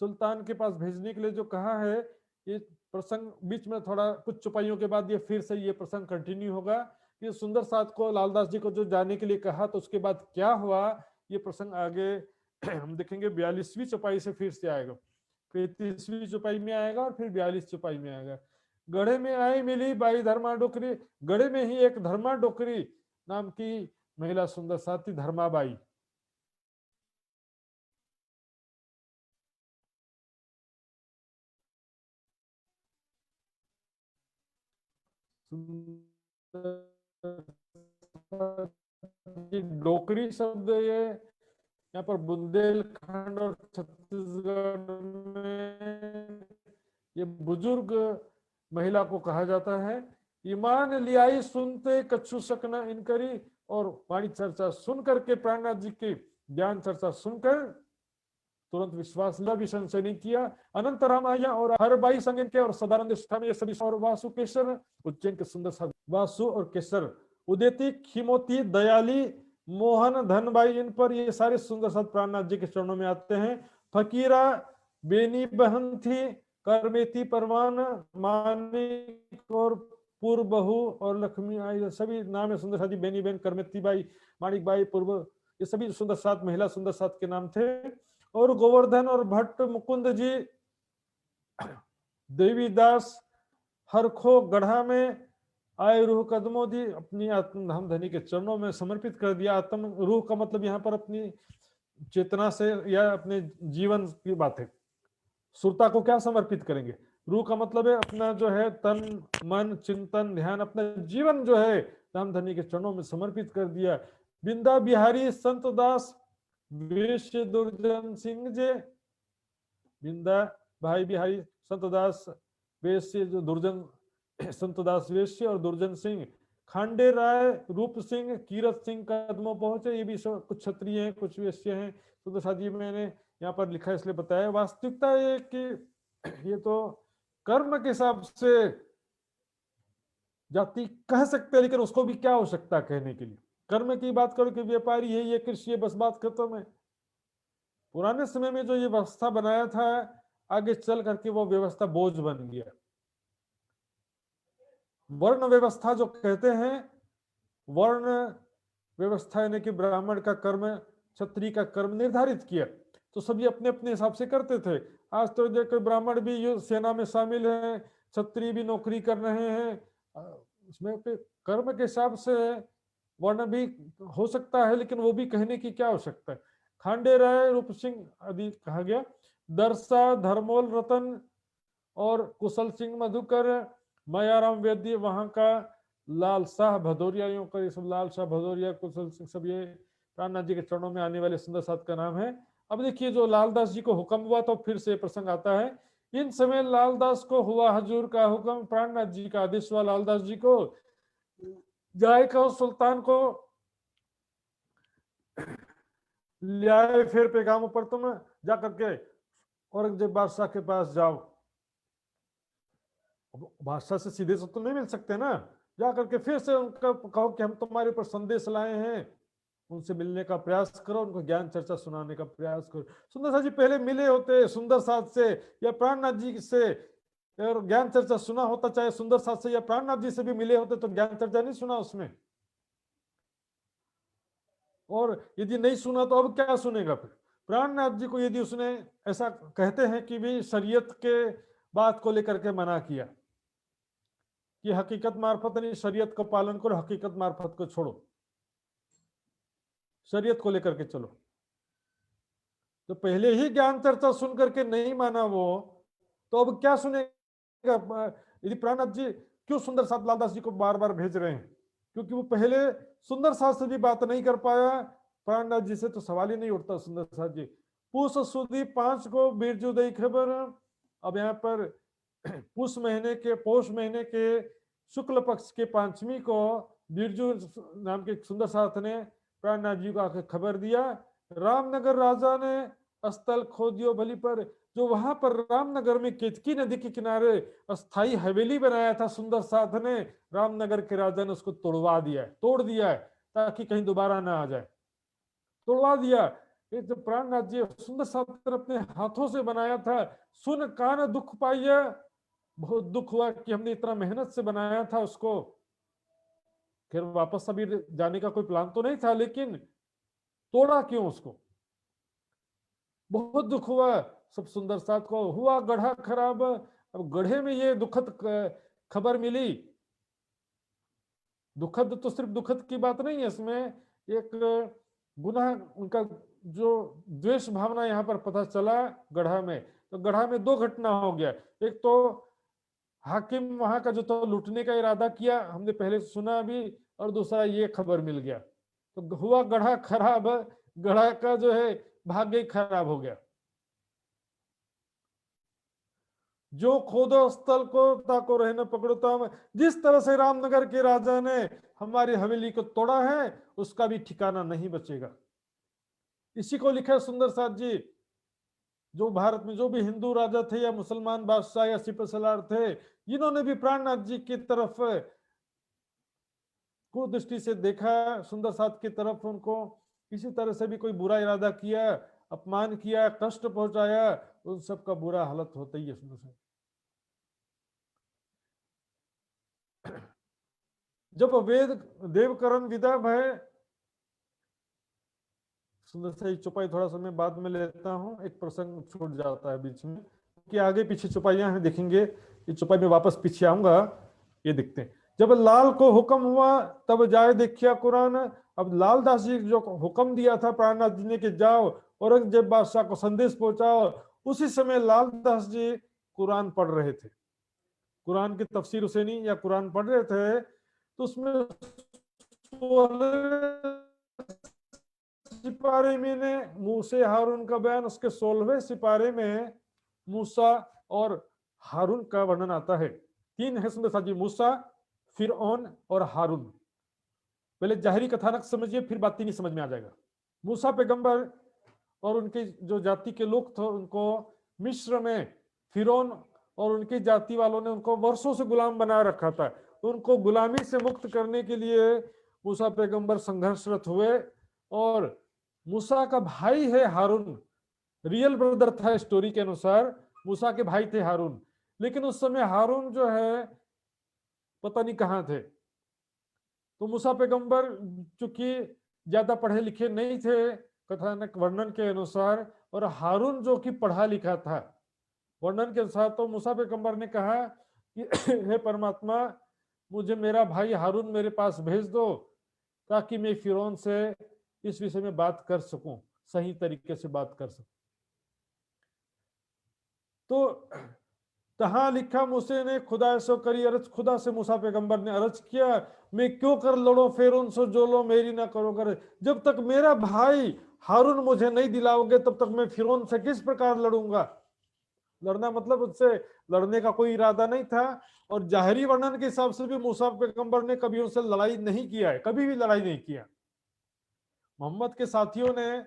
सुल्तान के पास भेजने के लिए जो कहा है, ये प्रसंग बीच में थोड़ा कुछ चुपाइयों के बाद ये फिर से ये प्रसंग कंटिन्यू होगा। कि सुंदर साथ को लालदास जी को जो जाने के लिए कहा, तो उसके बाद क्या हुआ, ये प्रसंग आगे हम देखेंगे। 42वीं चौपाई से फिर से आएगा, 35वीं चौपाई में आएगा, और फिर 42 चौपाई में आएगा। गढ़े में आई मिली बाई धर्मा डोकरी। गढ़े में ही एक धर्मा डोकरी नाम की महिला सुंदर साथी, धर्माबाई। डोकरी शब्द ये यहाँ पर बुंदेलखंड और छत्तीसगढ़ में ये बुजुर्ग महिला को कहा जाता है। ईमान लियाई सुनते कछु शक न इनकरी। और वाणी चर्चा सुन करके, प्राणनाथ जी की ज्ञान चर्चा सुनकर तुरंत विश्वास ला, भी संशय नहीं किया। अनंत रामाया और हर बाई संग के और सदानंद निष्ठा में ये सभी। और वासु केसर उज्जैन के सुंदर सा वासु और केसर, उदेती खिमोती दयाली मोहन धनबाई, इन पर ये सारे सुंदर साथ प्राणनाथ जी के चरणों में आते हैं। फकीरा बेनी बहन थी, करमेती परवान मानिक और पूर्व बहू और लक्ष्मी आई, सभी नाम है सुंदर साथी। बेनी बहन, करमेती बाई, माणिक बाई, पूर्व, ये सभी सुंदर साथ महिला सुंदर साथ के नाम थे। और गोवर्धन और भट्ट मुकुंद जी, देवीदास हरखो गढ़ा में आए, रूह कदमों दी, अपनी आत्म धाम धनी के चरणों में समर्पित कर दिया। आत्म रूह का मतलब यहाँ पर अपनी चेतना से या अपने जीवन की बात है। सुरता को क्या समर्पित करेंगे? रूह का मतलब है अपना जो है तन मन चिंतन ध्यान, अपना जीवन जो है धाम धनी के चरणों में समर्पित कर दिया। बिंदा बिहारी संत दास वेश्य दुर्जन सिंह जे, बिंदा भाई बिहारी संत दास वेश्य, जो दुर्जन संत दास वेश्य और दुर्जन सिंह, खांडे राय रूप सिंह कीरत सिंह कदमों पहुंचे। ये भी कुछ क्षत्रिय हैं कुछ वेश्य हैं। तो साथी मैंने यहाँ पर लिखा है इसलिए बताया। वास्तविकता ये कि ये तो कर्म के हिसाब से जाति कह सकते हैं, लेकिन उसको भी क्या हो सकता है कहने के लिए। कर्म की बात करो कि व्यापारी है, ये कृषि है, बस बात खत्म है। पुराने समय में जो ये व्यवस्था बनाया था, आगे चल करके वो व्यवस्था बोझ बन गया। वर्ण व्यवस्था जो कहते हैं, वर्ण व्यवस्था यानी कि ब्राह्मण का कर्म क्षत्रिय का कर्म निर्धारित किया, तो सभी अपने अपने हिसाब से करते थे। आज तो देखो ब्राह्मण भी सेना में शामिल हैं, क्षत्रिय भी नौकरी कर रहे हैं। उसमें कर्म के हिसाब से वर्ण भी हो सकता है, लेकिन वो भी कहने की क्या आवश्यकता है। खांडे राय रूप सिंह आदि कहा गया। दरसा धर्मोल रतन और कुशल सिंह मधुकर, मायाराम वैद्य वहां का, लाल शाह भदौरिया, यूं कर सब लाल शाह भदौरिया कुशल सिंह, सब ये प्राणनाथ जी के चरणों में आने वाले सुंदर साथ का नाम है। अब देखिए जो लालदास जी को हुक्म हुआ तो फिर से प्रसंग आता है। इन समय लालदास को हुआ हजूर का हुक्म, प्राणनाथ जी का आदेश हुआ लालदास जी को, जाए कहो सुल्तान को ले आए फिर पैगाम पर, तुम जा करके औरंगजेब बादशाह के पास जाओ। बादशाह से सीधे से तो नहीं मिल सकते ना, जा करके फिर से उनका कहो कि हम तुम्हारे ऊपर संदेश लाए हैं, उनसे मिलने का प्रयास करो, उनको ज्ञान चर्चा सुनाने का प्रयास करो। सुंदर साथ जी पहले मिले होते सुंदर साथ से या प्राणनाथ जी से और ज्ञान चर्चा सुना होता, चाहे सुंदर साथ से या प्राणनाथ जी से भी मिले होते तो ज्ञान चर्चा नहीं सुना उसमें। और यदि नहीं सुना तो अब क्या सुनेगा फिर? प्राणनाथ जी को यदि उसने ऐसा कहते हैं कि भी शरीयत के बात को लेकर के मना किया कि हकीकत मार्फत नहीं, शरीयत का पालन करो, हकीकत मार्फत को छोड़ो, शरीयत को लेकर के चलो, तो पहले ही ज्ञान चर्चा सुन करके नहीं माना वो, तो अब क्या सुनेगा? यदि प्राणनाथ जी क्यों सुंदर साथ लालदास जी को बार बार भेज रहे हैं? क्योंकि वो पहले सुंदर साथ से भी बात नहीं कर पाया, प्राणनाथ जी से तो सवाल ही नहीं उठता। सुंदर साथ जी पूस सुदी 5 को बीरजुदई खबर। अब यहाँ पर पुष महीने के पौष महीने के शुक्ल पक्ष के 5वीं को बीरजू नाम के सुंदर साथ ने प्राणनाथ जी को आके खबर दिया। रामनगर राजा ने स्थल खोदियो भली पर, जो वहां पर रामनगर में केतकी नदी के किनारे अस्थाई हवेली बनाया था सुंदर साथ ने, रामनगर के राजा ने उसको तोड़वा दिया है, तोड़ दिया है, ताकि कहीं दोबारा ना आ जाए, तोड़वा दिया। ये जो प्राणनाथ जी सुंदर साथ अपने हाथों से बनाया था, सुन कान दुख पाइया, बहुत दुख हुआ कि हमने इतना मेहनत से बनाया था उसको। फिर वापस अभी जाने का कोई प्लान तो नहीं था, लेकिन तोड़ा क्यों उसको? बहुत दुख हुआ सब सुंदर साथ को। हुआ गढ़ा खराब। अब गढ़े में ये दुखद खबर मिली। दुखद तो सिर्फ दुखद की बात नहीं है, इसमें एक गुनाह उनका जो द्वेष भावना यहाँ पर पता चला गढ़ा में। तो गढ़ा में 2 घटना हो गया। एक तो हाकिम वहां का जो तो लूटने का इरादा किया, हमने पहले सुना भी, और दूसरा ये खबर मिल गया, तो हुआ गढ़ा खराब। गढ़ा का जो है भाग्य ही खराब हो गया। जो खोदो स्थल को ताको रहे न पकड़ो ताम। जिस तरह से रामनगर के राजा ने हमारी हवेली को तोड़ा है, उसका भी ठिकाना नहीं बचेगा। इसी को लिखा सुंदर साथ जी। जो भारत में जो भी हिंदू राजा थे या मुसलमान बादशाह या सिपह सलार थे, जिन्होंने भी प्राणनाथ जी की तरफ कुदृष्टि से देखा, सुंदर साथ की तरफ उनको किसी तरह से भी कोई बुरा इरादा किया, अपमान किया, कष्ट पहुंचाया, उन सबका बुरा हालत होता ही है सुंदर साथ। जब वेद देवकरण विदा भय, सुंदर सा चौपाई थोड़ा सा मैं बाद में लेता हूँ, एक प्रसंग छूट जाता है बीच में कि आगे पीछे चौपाइयां हैं, देखेंगे। ये चौपाई में वापस पीछे आऊंगा, ये देखते हैं। जब लाल को हुक्म हुआ तब जाए देखिया कुरान। अब लालदास जी जो हुक्म दिया था प्राणनाथ जी ने कि जाओ औरंगजेब बादशाह को संदेश पहुंचाओ, उसी समय लालदास जी कुरान पढ़ रहे थे। कुरान की तफसीर हुसैनी या कुरान पढ़ रहे थे, तो उसमें 16वें सिपारे में ने मूसे हारून का बयान, उसके 16वें सिपारे में मूसा और हारून का वर्णन आता है। 3 है सुंदर साथ जी, मूसा, फिरौन और हारून। पहले जाहिरी कथानक समझिए, फिर बातिनी समझ में आ जाएगा। मूसा पैगंबर और उनके जो जाति के लोग थे, उनको मिस्र में फिरौन और उनकी जाति वालों ने उनको वर्षों से गुलाम बना रखा था। उनको गुलामी से मुक्त करने के लिए मूसा पैगंबर संघर्षरत हुए। और मूसा का भाई है हारून, रियल ब्रदर था स्टोरी के अनुसार, मूसा के भाई थे हारून। लेकिन उस समय हारून जो है पता नहीं कहां थे। तो मूसा पैगंबर चूंकि ज्यादा पढ़े लिखे नहीं थे कथानक वर्णन के अनुसार, और हारून जो कि पढ़ा लिखा था वर्णन के अनुसार, तो मूसा पैगंबर ने कहा कि हे परमात्मा, मुझे मेरा भाई हारून मेरे पास भेज दो, ताकि मैं फिरौन से इस विषय में बात कर सकूं, सही तरीके से बात कर सकूं। तो तहां लिखा मूसे ने खुदा सो करी अरज, खुदा से मूसा पैगंबर ने अर्ज किया, मैं क्यों कर लड़ो फिरौन सो जो लो मेरी ना करो कर। जब तक मेरा भाई हारून मुझे नहीं दिलाओगे तब तक मैं फिरौन से किस प्रकार लड़ूंगा। लड़ना मतलब उससे लड़ने का कोई इरादा नहीं था। और जाहिरी वर्णन के हिसाब से भी मूसा पैगंबर ने कभी उनसे लड़ाई नहीं किया है, कभी भी लड़ाई नहीं किया। मोहम्मद के साथियों ने,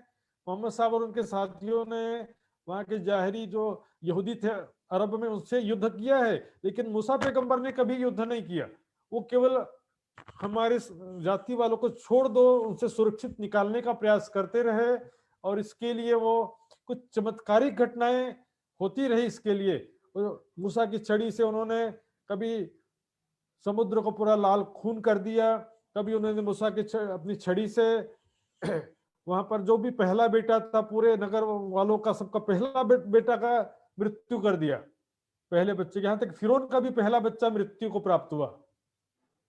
मोहम्मद साहब और उनके साथियों ने वहां के जाहिरी जो यहूदी थे अरब में, उनसे युद्ध किया है, लेकिन मूसा पैगंबर ने कभी युद्ध नहीं किया। वो केवल हमारे जाति वालों को छोड़ दो, उनसे सुरक्षित निकालने का प्रयास करते रहे। और इसके लिए वो कुछ चमत्कारिक घटनाएं होती रही। इसके लिए मूसा की छड़ी से उन्होंने कभी समुद्र को पूरा लाल खून कर दिया, कभी उन्होंने मूसा की अपनी छड़ी से वहां पर जो भी पहला बेटा था पूरे नगर वालों का, सबका पहला बेटा का मृत्यु कर दिया, पहले बच्चे। यहां तक फिरौन का भी पहला बच्चा मृत्यु को प्राप्त हुआ।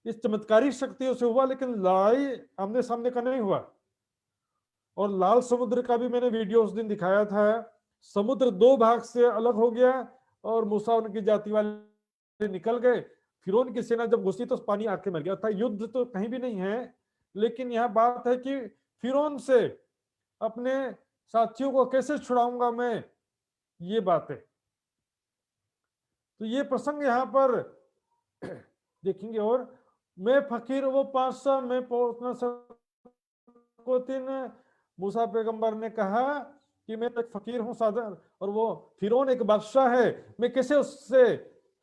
इस चमत्कारी शक्तियों से हुआ, लेकिन लड़ाई आमने सामने का नहीं हुआ। और लाल समुद्र का भी मैंने वीडियो उस दिन दिखाया था। समुद्र 2 भाग से अलग हो गया और मूसा उनकी जाति वाले निकल गए। फिरौन की सेना जब घुसी तो पानी आके मर गया था। युद्ध तो कहीं भी नहीं है, लेकिन यह बात है कि फिरौन से अपने साथियों को कैसे छुड़ाऊंगा मैं, ये बात है। तो ये प्रसंग यहाँ पर देखेंगे। और मैं फकीर वो पातशाह मैं पहुंच न सकोतीन, मूसा पैगंबर ने कहा कि मैं एक फकीर हूं साधारण, और वो फिरौन एक बादशाह है, मैं कैसे उससे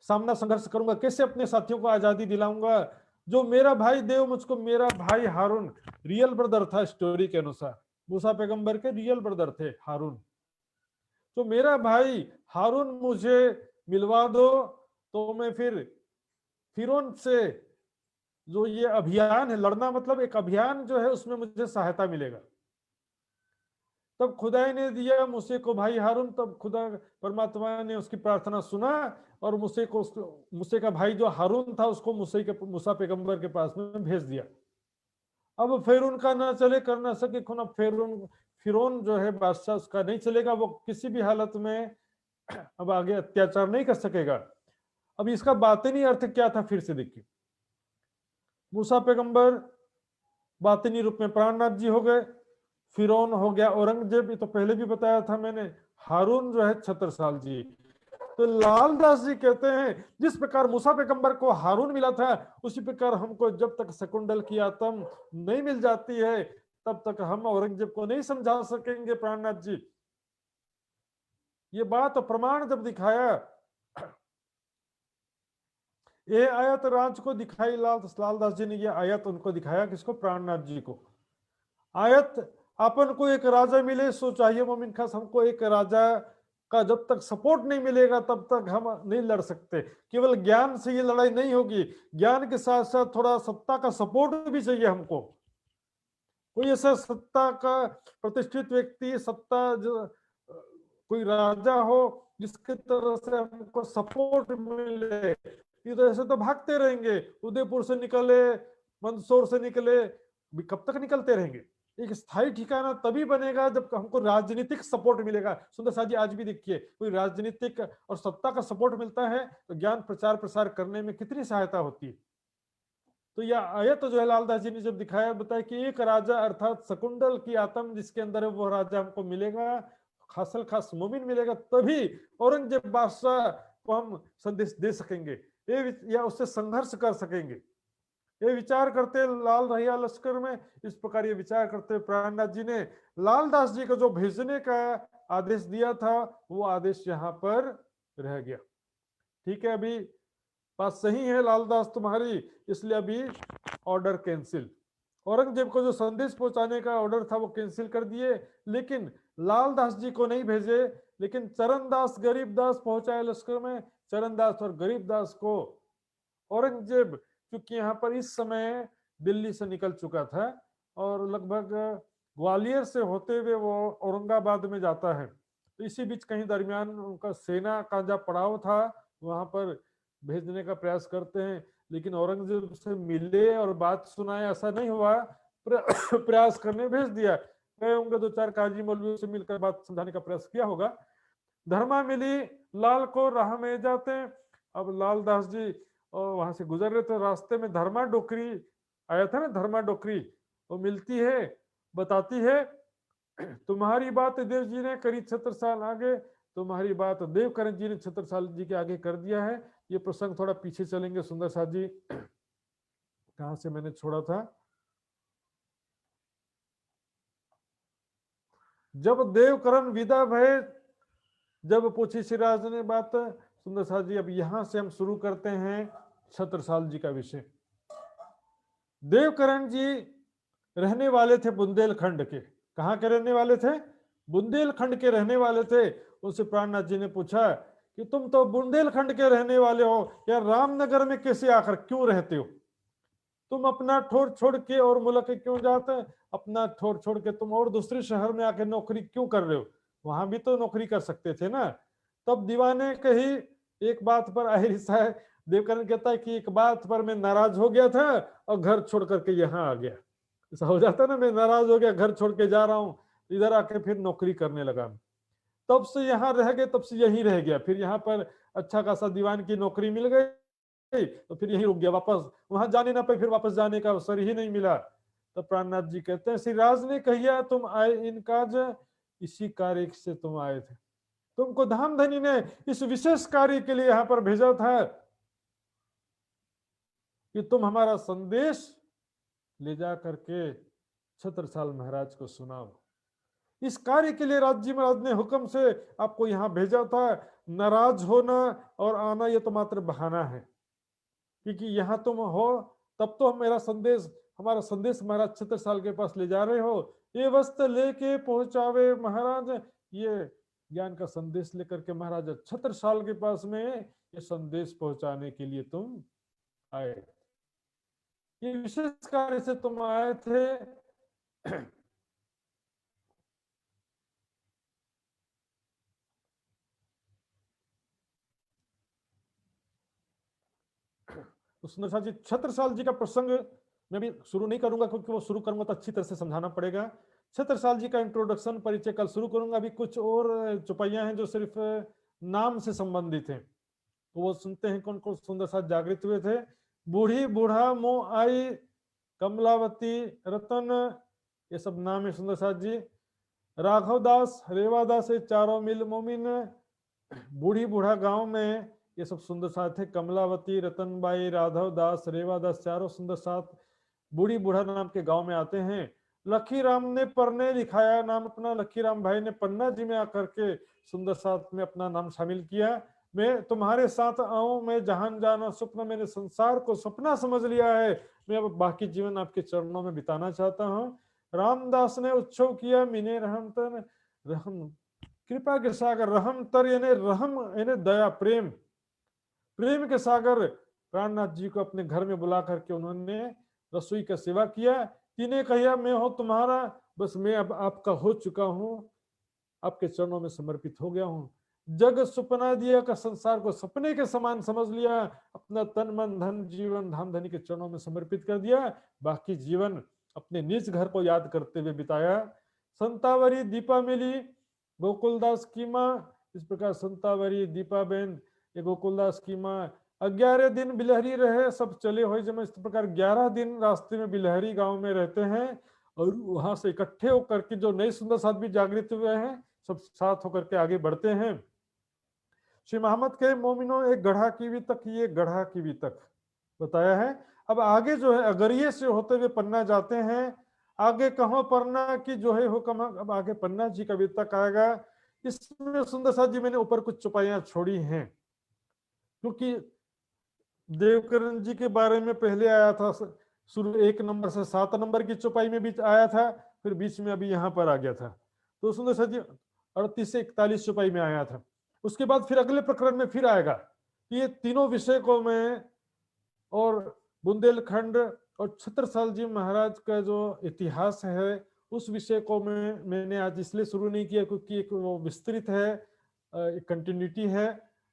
सामना संघर्ष करूंगा, कैसे अपने साथियों को आजादी दिलाऊंगा। जो मेरा भाई देव मुझको, मेरा भाई हारून रियल ब्रदर था स्टोरी के अनुसार, मूसा पैगंबर के रियल ब्रदर थे हारून। तो मेरा भाई हारून मुझे मिलवा दो, तो मैं फिर फिरौन से जो ये अभियान है, लड़ना मतलब एक अभियान जो है, उसमें मुझे सहायता मिलेगा। तब खुदा ने दिया मूसे को भाई हारून। तब खुदा परमात्मा ने उसकी प्रार्थना सुना और मूसे का भाई जो हारून था उसको मूसा पैगंबर के पास में भेज दिया। अब फिरौन का ना चले कर ना सके खुना, फिरौन जो है बादशाह, उसका नहीं चलेगा, वो किसी भी हालत में अब आगे अत्याचार नहीं कर सकेगा। अब इसका बातिनी अर्थ क्या था, फिर से देखिए। मूसा पैगंबर बातिनी रूप में प्राणनाथ जी हो गए, फिरौन हो गया औरंगजेब, ये तो पहले भी बताया था मैंने। हारून जो है छत्रसाल जी, तो लालदास जी कहते हैं जिस प्रकार मूसा पैगंबर को हारून मिला था, उसी प्रकार हमको जब तक शकुंतल की आत्म नहीं मिल जाती है तब तक हम औरंगजेब को नहीं समझा सकेंगे। प्राणनाथ जी ये बात प्रमाण जब दिखाया, ये आयत राज को दिखाई, लालदास जी ने ये आयत उनको दिखाया, किसको? प्राणनाथ जी को। आयत अपन को एक राजा मिले सो चाहिए मोमिन खास, हमको एक राजा का जब तक सपोर्ट नहीं मिलेगा तब तक हम नहीं लड़ सकते। केवल ज्ञान से ये लड़ाई नहीं होगी, ज्ञान के साथ साथ थोड़ा सत्ता का सपोर्ट भी चाहिए हमको। कोई ऐसा सत्ता का प्रतिष्ठित व्यक्ति, सत्ता जो कोई राजा हो जिसके तरफ से हमको सपोर्ट मिले। इधर से तो भागते रहेंगे, उदयपुर से निकले, मंदसौर से निकले, कब तक निकलते रहेंगे? एक स्थायी ठिकाना तभी बनेगा जब हमको राजनीतिक सपोर्ट मिलेगा। सुंदर साथ जी आज भी देखिए, कोई राजनीतिक और सत्ता का सपोर्ट मिलता है तो ज्ञान प्रचार प्रसार करने में कितनी सहायता होती है। तो यह आयत जो है लालदास जी ने जब दिखाया, बताया कि एक राजा अर्थात शकुंतल की आत्म जिसके अंदर है वो राजा हमको मिलेगा, खासल खास मोमिन मिलेगा, तभी औरंगजेब बादशाह को हम संदेश दे सकेंगे या उससे संघर्ष कर सकेंगे। ये विचार करते लाल रहिया लश्कर में, इस प्रकार ये विचार करते प्राणनाथ जी ने लालदास जी को जो भेजने का आदेश दिया था वो आदेश यहाँ पर रह गया। ठीक है, अभी बात सही है लालदास तुम्हारी, इसलिए अभी ऑर्डर कैंसिल। औरंगजेब को जो संदेश पहुंचाने का ऑर्डर था वो कैंसिल कर दिए, लेकिन लालदास जी को नहीं भेजे, लेकिन चरणदास गरीबदास पहुंचाए लश्कर में। चरणदास और गरीबदास को औरंगजेब, क्योंकि यहाँ पर इस समय दिल्ली से निकल चुका था और लगभग ग्वालियर से होते हुए वो औरंगाबाद में जाता है, तो इसी बीच कहीं दरमियान उनका सेना का जब पड़ाव था वहां पर भेजने का प्रयास करते हैं, लेकिन औरंगजेब से मिले और बात सुनाए ऐसा नहीं हुआ, प्रयास करने भेज दिया। गए होंगे दो चार काजी मौलवियों से मिलकर बात समझाने का प्रयास किया होगा। धर्मा मिली लाल को, राह में जाते हैं। अब लालदास जी और वहां से गुजर रहे थे, रास्ते में धर्मा डोकरी आया था ना, धर्मा डोकरी वो मिलती है, बताती है तुम्हारी बात देव जी ने करी 76 साल आगे, तुम्हारी बात देवकरण जी ने 76 साल जी के आगे कर दिया है। ये प्रसंग थोड़ा पीछे चलेंगे सुंदर साथ जी, कहां से मैंने छोड़ा था। जब देवकरण विदा भय, जब पूछी सिराज ने बात, सुंदर साथ जी अब यहां से हम शुरू करते हैं छत्रसाल जी का विषय। देवकरण जी रहने वाले थे बुंदेलखंड के। कहां के रहने वाले थे? बुंदेलखंड के रहने वाले थे। उनसे प्राणनाथ जी ने पूछा कि तुम तो बुंदेलखंड के रहने वाले हो, या रामनगर में कैसे आकर क्यों रहते हो? तुम अपना ठोर छोड़ के और मुल्क क्यों जाते? अपना ठोर छोड़ के तुम और दूसरे शहर में आके नौकरी क्यों कर रहे हो? वहां भी तो नौकरी कर सकते थे ना। तब दीवाने कही एक बात पर आहिर है, देवकरण कहता है कि एक बात पर मैं नाराज हो गया था और घर छोड़ करके यहाँ आ गया। ऐसा हो जाता ना, मैं नाराज हो गया, घर छोड़ के जा रहा हूँ, इधर आके फिर नौकरी करने लगा। तब से यहाँ रह गए, तब से यहीं रह गया, फिर यहाँ पर अच्छा खासा दीवान की नौकरी मिल गई तो फिर यहीं रुक गया, वापस वहां जाने ना पाए, फिर वापस जाने का अवसर ही नहीं मिला। तो प्राणनाथ जी कहते हैं श्रीराज ने कहिया तुम आए इन काज, इसी कार्य से तुम आए थे। तुमको धामधनी ने इस विशेष कार्य के लिए यहाँ पर भेजा था कि तुम हमारा संदेश ले जा करके छत्रसाल महाराज को सुनाओ। इस कार्य के लिए राज्य महाराज ने हुक्म से आपको यहाँ भेजा था। नाराज होना और आना ये तो मात्र बहाना है, क्योंकि यहाँ तुम हो तब तो मेरा संदेश, हमारा संदेश महाराज छत्रसाल के पास ले जा रहे हो। ये वस्त्र लेके पहुंचावे महाराज, ये ज्ञान का संदेश लेकर के महाराज छत्रसाल के पास में ये संदेश पहुंचाने के लिए तुम आए, ये विशेष कार्य से तुम आए थे। तो सुंदर साथ जी छत्रसाल जी का प्रसंग मैं भी शुरू नहीं करूंगा, क्योंकि वो शुरू करूंगा तो अच्छी तरह से समझाना पड़ेगा। छत्रसाल जी का इंट्रोडक्शन परिचय कल शुरू करूंगा। अभी कुछ और चौपाइयां हैं जो सिर्फ नाम से संबंधित हैं, तो वो सुनते हैं कौन कौन सुंदर साथ जागृत हुए थे। बूढ़ी बूढ़ा मोह आई, कमलावती, रतन, ये सब नाम है सुंदर साथ जी। राघव दास, रेवादास, चारों मिल मोमिन, बूढ़ी बूढ़ा गांव में ये सब सुंदर साथ थे। कमलावती, रतनबाई, राघव दास, रेवा दास, चारों सुंदर साथ बूढ़ी बूढ़ा नाम के गांव में आते हैं। लखी राम ने पढ़ने लिखाया नाम अपना, लखी राम भाई ने पन्ना जी में आकर के सुंदर साथ में अपना नाम शामिल किया। मैं तुम्हारे साथ आऊं, मैं जहान जाना स्वप्न, मैंने संसार को सपना समझ लिया है, मैं अब बाकी जीवन आपके चरणों में बिताना चाहता हूं। रामदास ने उत्सव किया, मीने रहम तर रहम, कृपा के सागर, रहम तर यानी रहम यानी दया, प्रेम, प्रेम के सागर प्राणनाथ जी को अपने घर में बुला करके उन्होंने रसोई का सेवा किया। तिने कहा मैं हो तुम्हारा, बस मैं अब आपका हो चुका हूं, आपके चरणों में समर्पित हो गया हूं। जग सुपना दिया का संसार को सपने के समान समझ लिया, अपना तन मन धन जीवन धाम धनी के चरणों में समर्पित कर दिया। बाकी जीवन अपने निज घर को याद करते हुए बिताया। संतावरी दीपा मिली, गोकुलदास की माँ, इस प्रकार संतावरी दीपा बहन ये गोकुलदास की माँ 11 दिन बिलहरी रहे, सब चले हुए जब इस प्रकार 11 दिन रास्ते में बिलहरी गांव में रहते हैं। और वहां से इकट्ठे होकर के जो नए सुंदर साथ भी जागृत हुए हैं, सब साथ होकर के आगे बढ़ते हैं। श्री मोहम्मद के मोमिनो एक गढ़ा कीवी तक, ये गढ़ा कीवी तक बताया है। अब आगे जो है अगरिये से होते हुए पन्ना जाते हैं। आगे कहो पन्ना की जो है हुक्म, अब आगे पन्ना जी कभी तक आएगा। इसमें सुंदर साथ जी मैंने ऊपर कुछ चौपाइयां छोड़ी हैं, क्योंकि देवकरण जी के बारे में पहले आया था, शुरू 1 नंबर से 7 नंबर की चौपाई में बीच आया था, फिर बीच में अभी यहाँ पर आ गया था। तो सुंदर साथ जी 38 से 41 चौपाई में आया था। उसके बाद फिर अगले प्रकरण में फिर आएगा। ये तीनों विषय को मैं, और बुंदेलखंड और छत्रसाल जी महाराज का जो इतिहास है उस विषय को मैंने आज इसलिए शुरू नहीं किया क्योंकि एक वो विस्तृत है, एक कंटिन्यूटी है,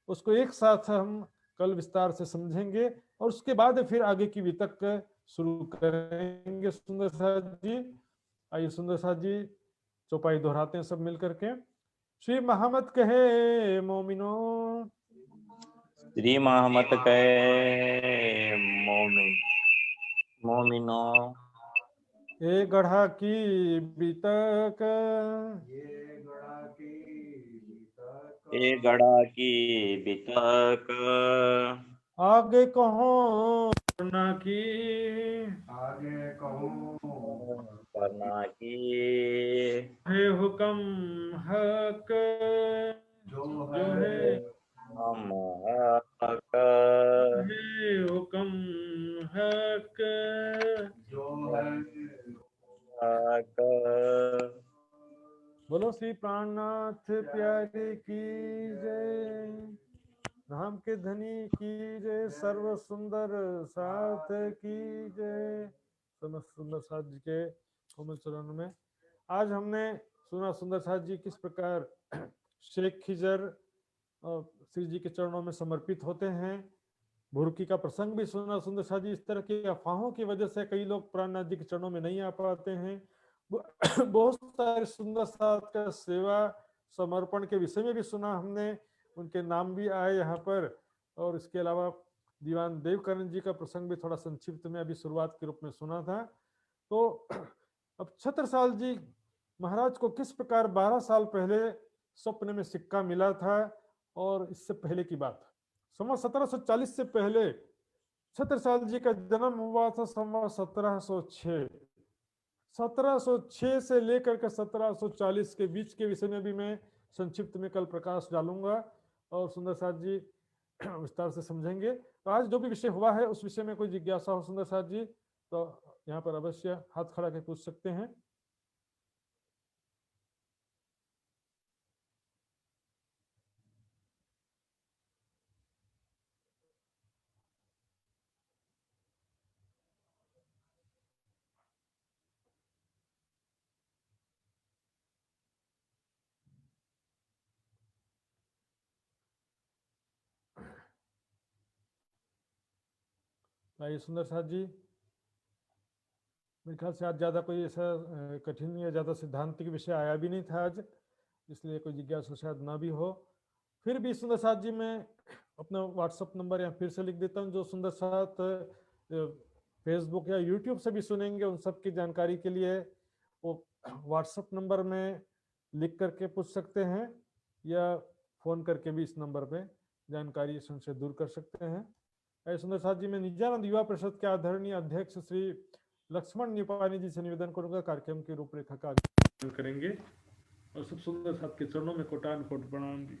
उसको एक साथ हम कल विस्तार से समझेंगे और उसके बाद फिर आगे की वितक शुरू करेंगे। सुंदर साथ जी, आइए सुंदर साथ जी चौपाई दोहराते हैं सब मिलकर के। श्री मोहम्मद कहे मोमिनो, श्री मोहम्मद कहे मोमिनो, ए गढ़ा की बीतक, ए गढ़ा की बितक, आगे कहो करना की, आगे कहूँ करना की, है हुक्म हक, जो जो है है हम हक, है हुक्म हक, जो है हक। बोलो श्री प्राणनाथ प्यारे की जय, राम के धनी की जय, सर्व सुंदर साथ की जय। समस्त सुंदर साथ जी के कोमल चरण में आज हमने सुना सुंदर साथ जी किस प्रकार शेख खिजर श्री जी के चरणों में समर्पित होते हैं। भुरकी का प्रसंग भी सुना सुंदर साथ जी। इस तरह की अफवाहों की वजह से कई लोग प्राणनाथ जी के चरणों में नहीं आ पाते हैं। बहुत सारे सुंदर साथ का सेवा समर्पण के विषय में भी सुना हमने, उनके नाम भी आए यहाँ पर। और इसके अलावा दीवान देवकरण जी का प्रसंग भी थोड़ा संक्षिप्त में अभी शुरुआत के रूप में सुना था। तो अब छत्रसाल जी महाराज को किस प्रकार 12 साल पहले स्वप्न में सिक्का मिला था, और इससे पहले की बात, संवत 1740 से पहले छत्रसाल जी का जन्म हुआ था संवत 1706। 1706 से लेकर के 1740 के बीच के विषय में भी मैं संक्षिप्त में कल प्रकाश डालूंगा और सुंदर साथ जी विस्तार से समझेंगे। तो आज जो भी विषय हुआ है उस विषय में कोई जिज्ञासा हो सुंदर साथ जी तो यहाँ पर अवश्य हाथ खड़ा करके पूछ सकते हैं। आइए सुंदर साथ जी, मेरे ख्याल से आज ज़्यादा कोई ऐसा कठिन या ज़्यादा सिद्धांतिक विषय आया भी नहीं था आज, इसलिए कोई जिज्ञासा शायद ना भी हो। फिर भी सुंदर साथ जी मैं अपना व्हाट्सअप नंबर यहाँ फिर से लिख देता हूँ। जो सुंदर साथ फेसबुक या यूट्यूब से भी सुनेंगे उन सब की जानकारी के लिए वो व्हाट्सअप नंबर में लिख करके पूछ सकते हैं, या फोन करके भी इस नंबर पे जानकारी संशय दूर कर सकते हैं। ऐसे सुंदर साथ जी, मैं नित्यानंद युवा परिषद के आदरणीय अध्यक्ष श्री लक्ष्मण निपानी जी से निवेदन करूंगा कार्यक्रम की रूपरेखा का करेंगे और सब सुंदर साथ के चरणों में कोटान कोट प्रणाम जी।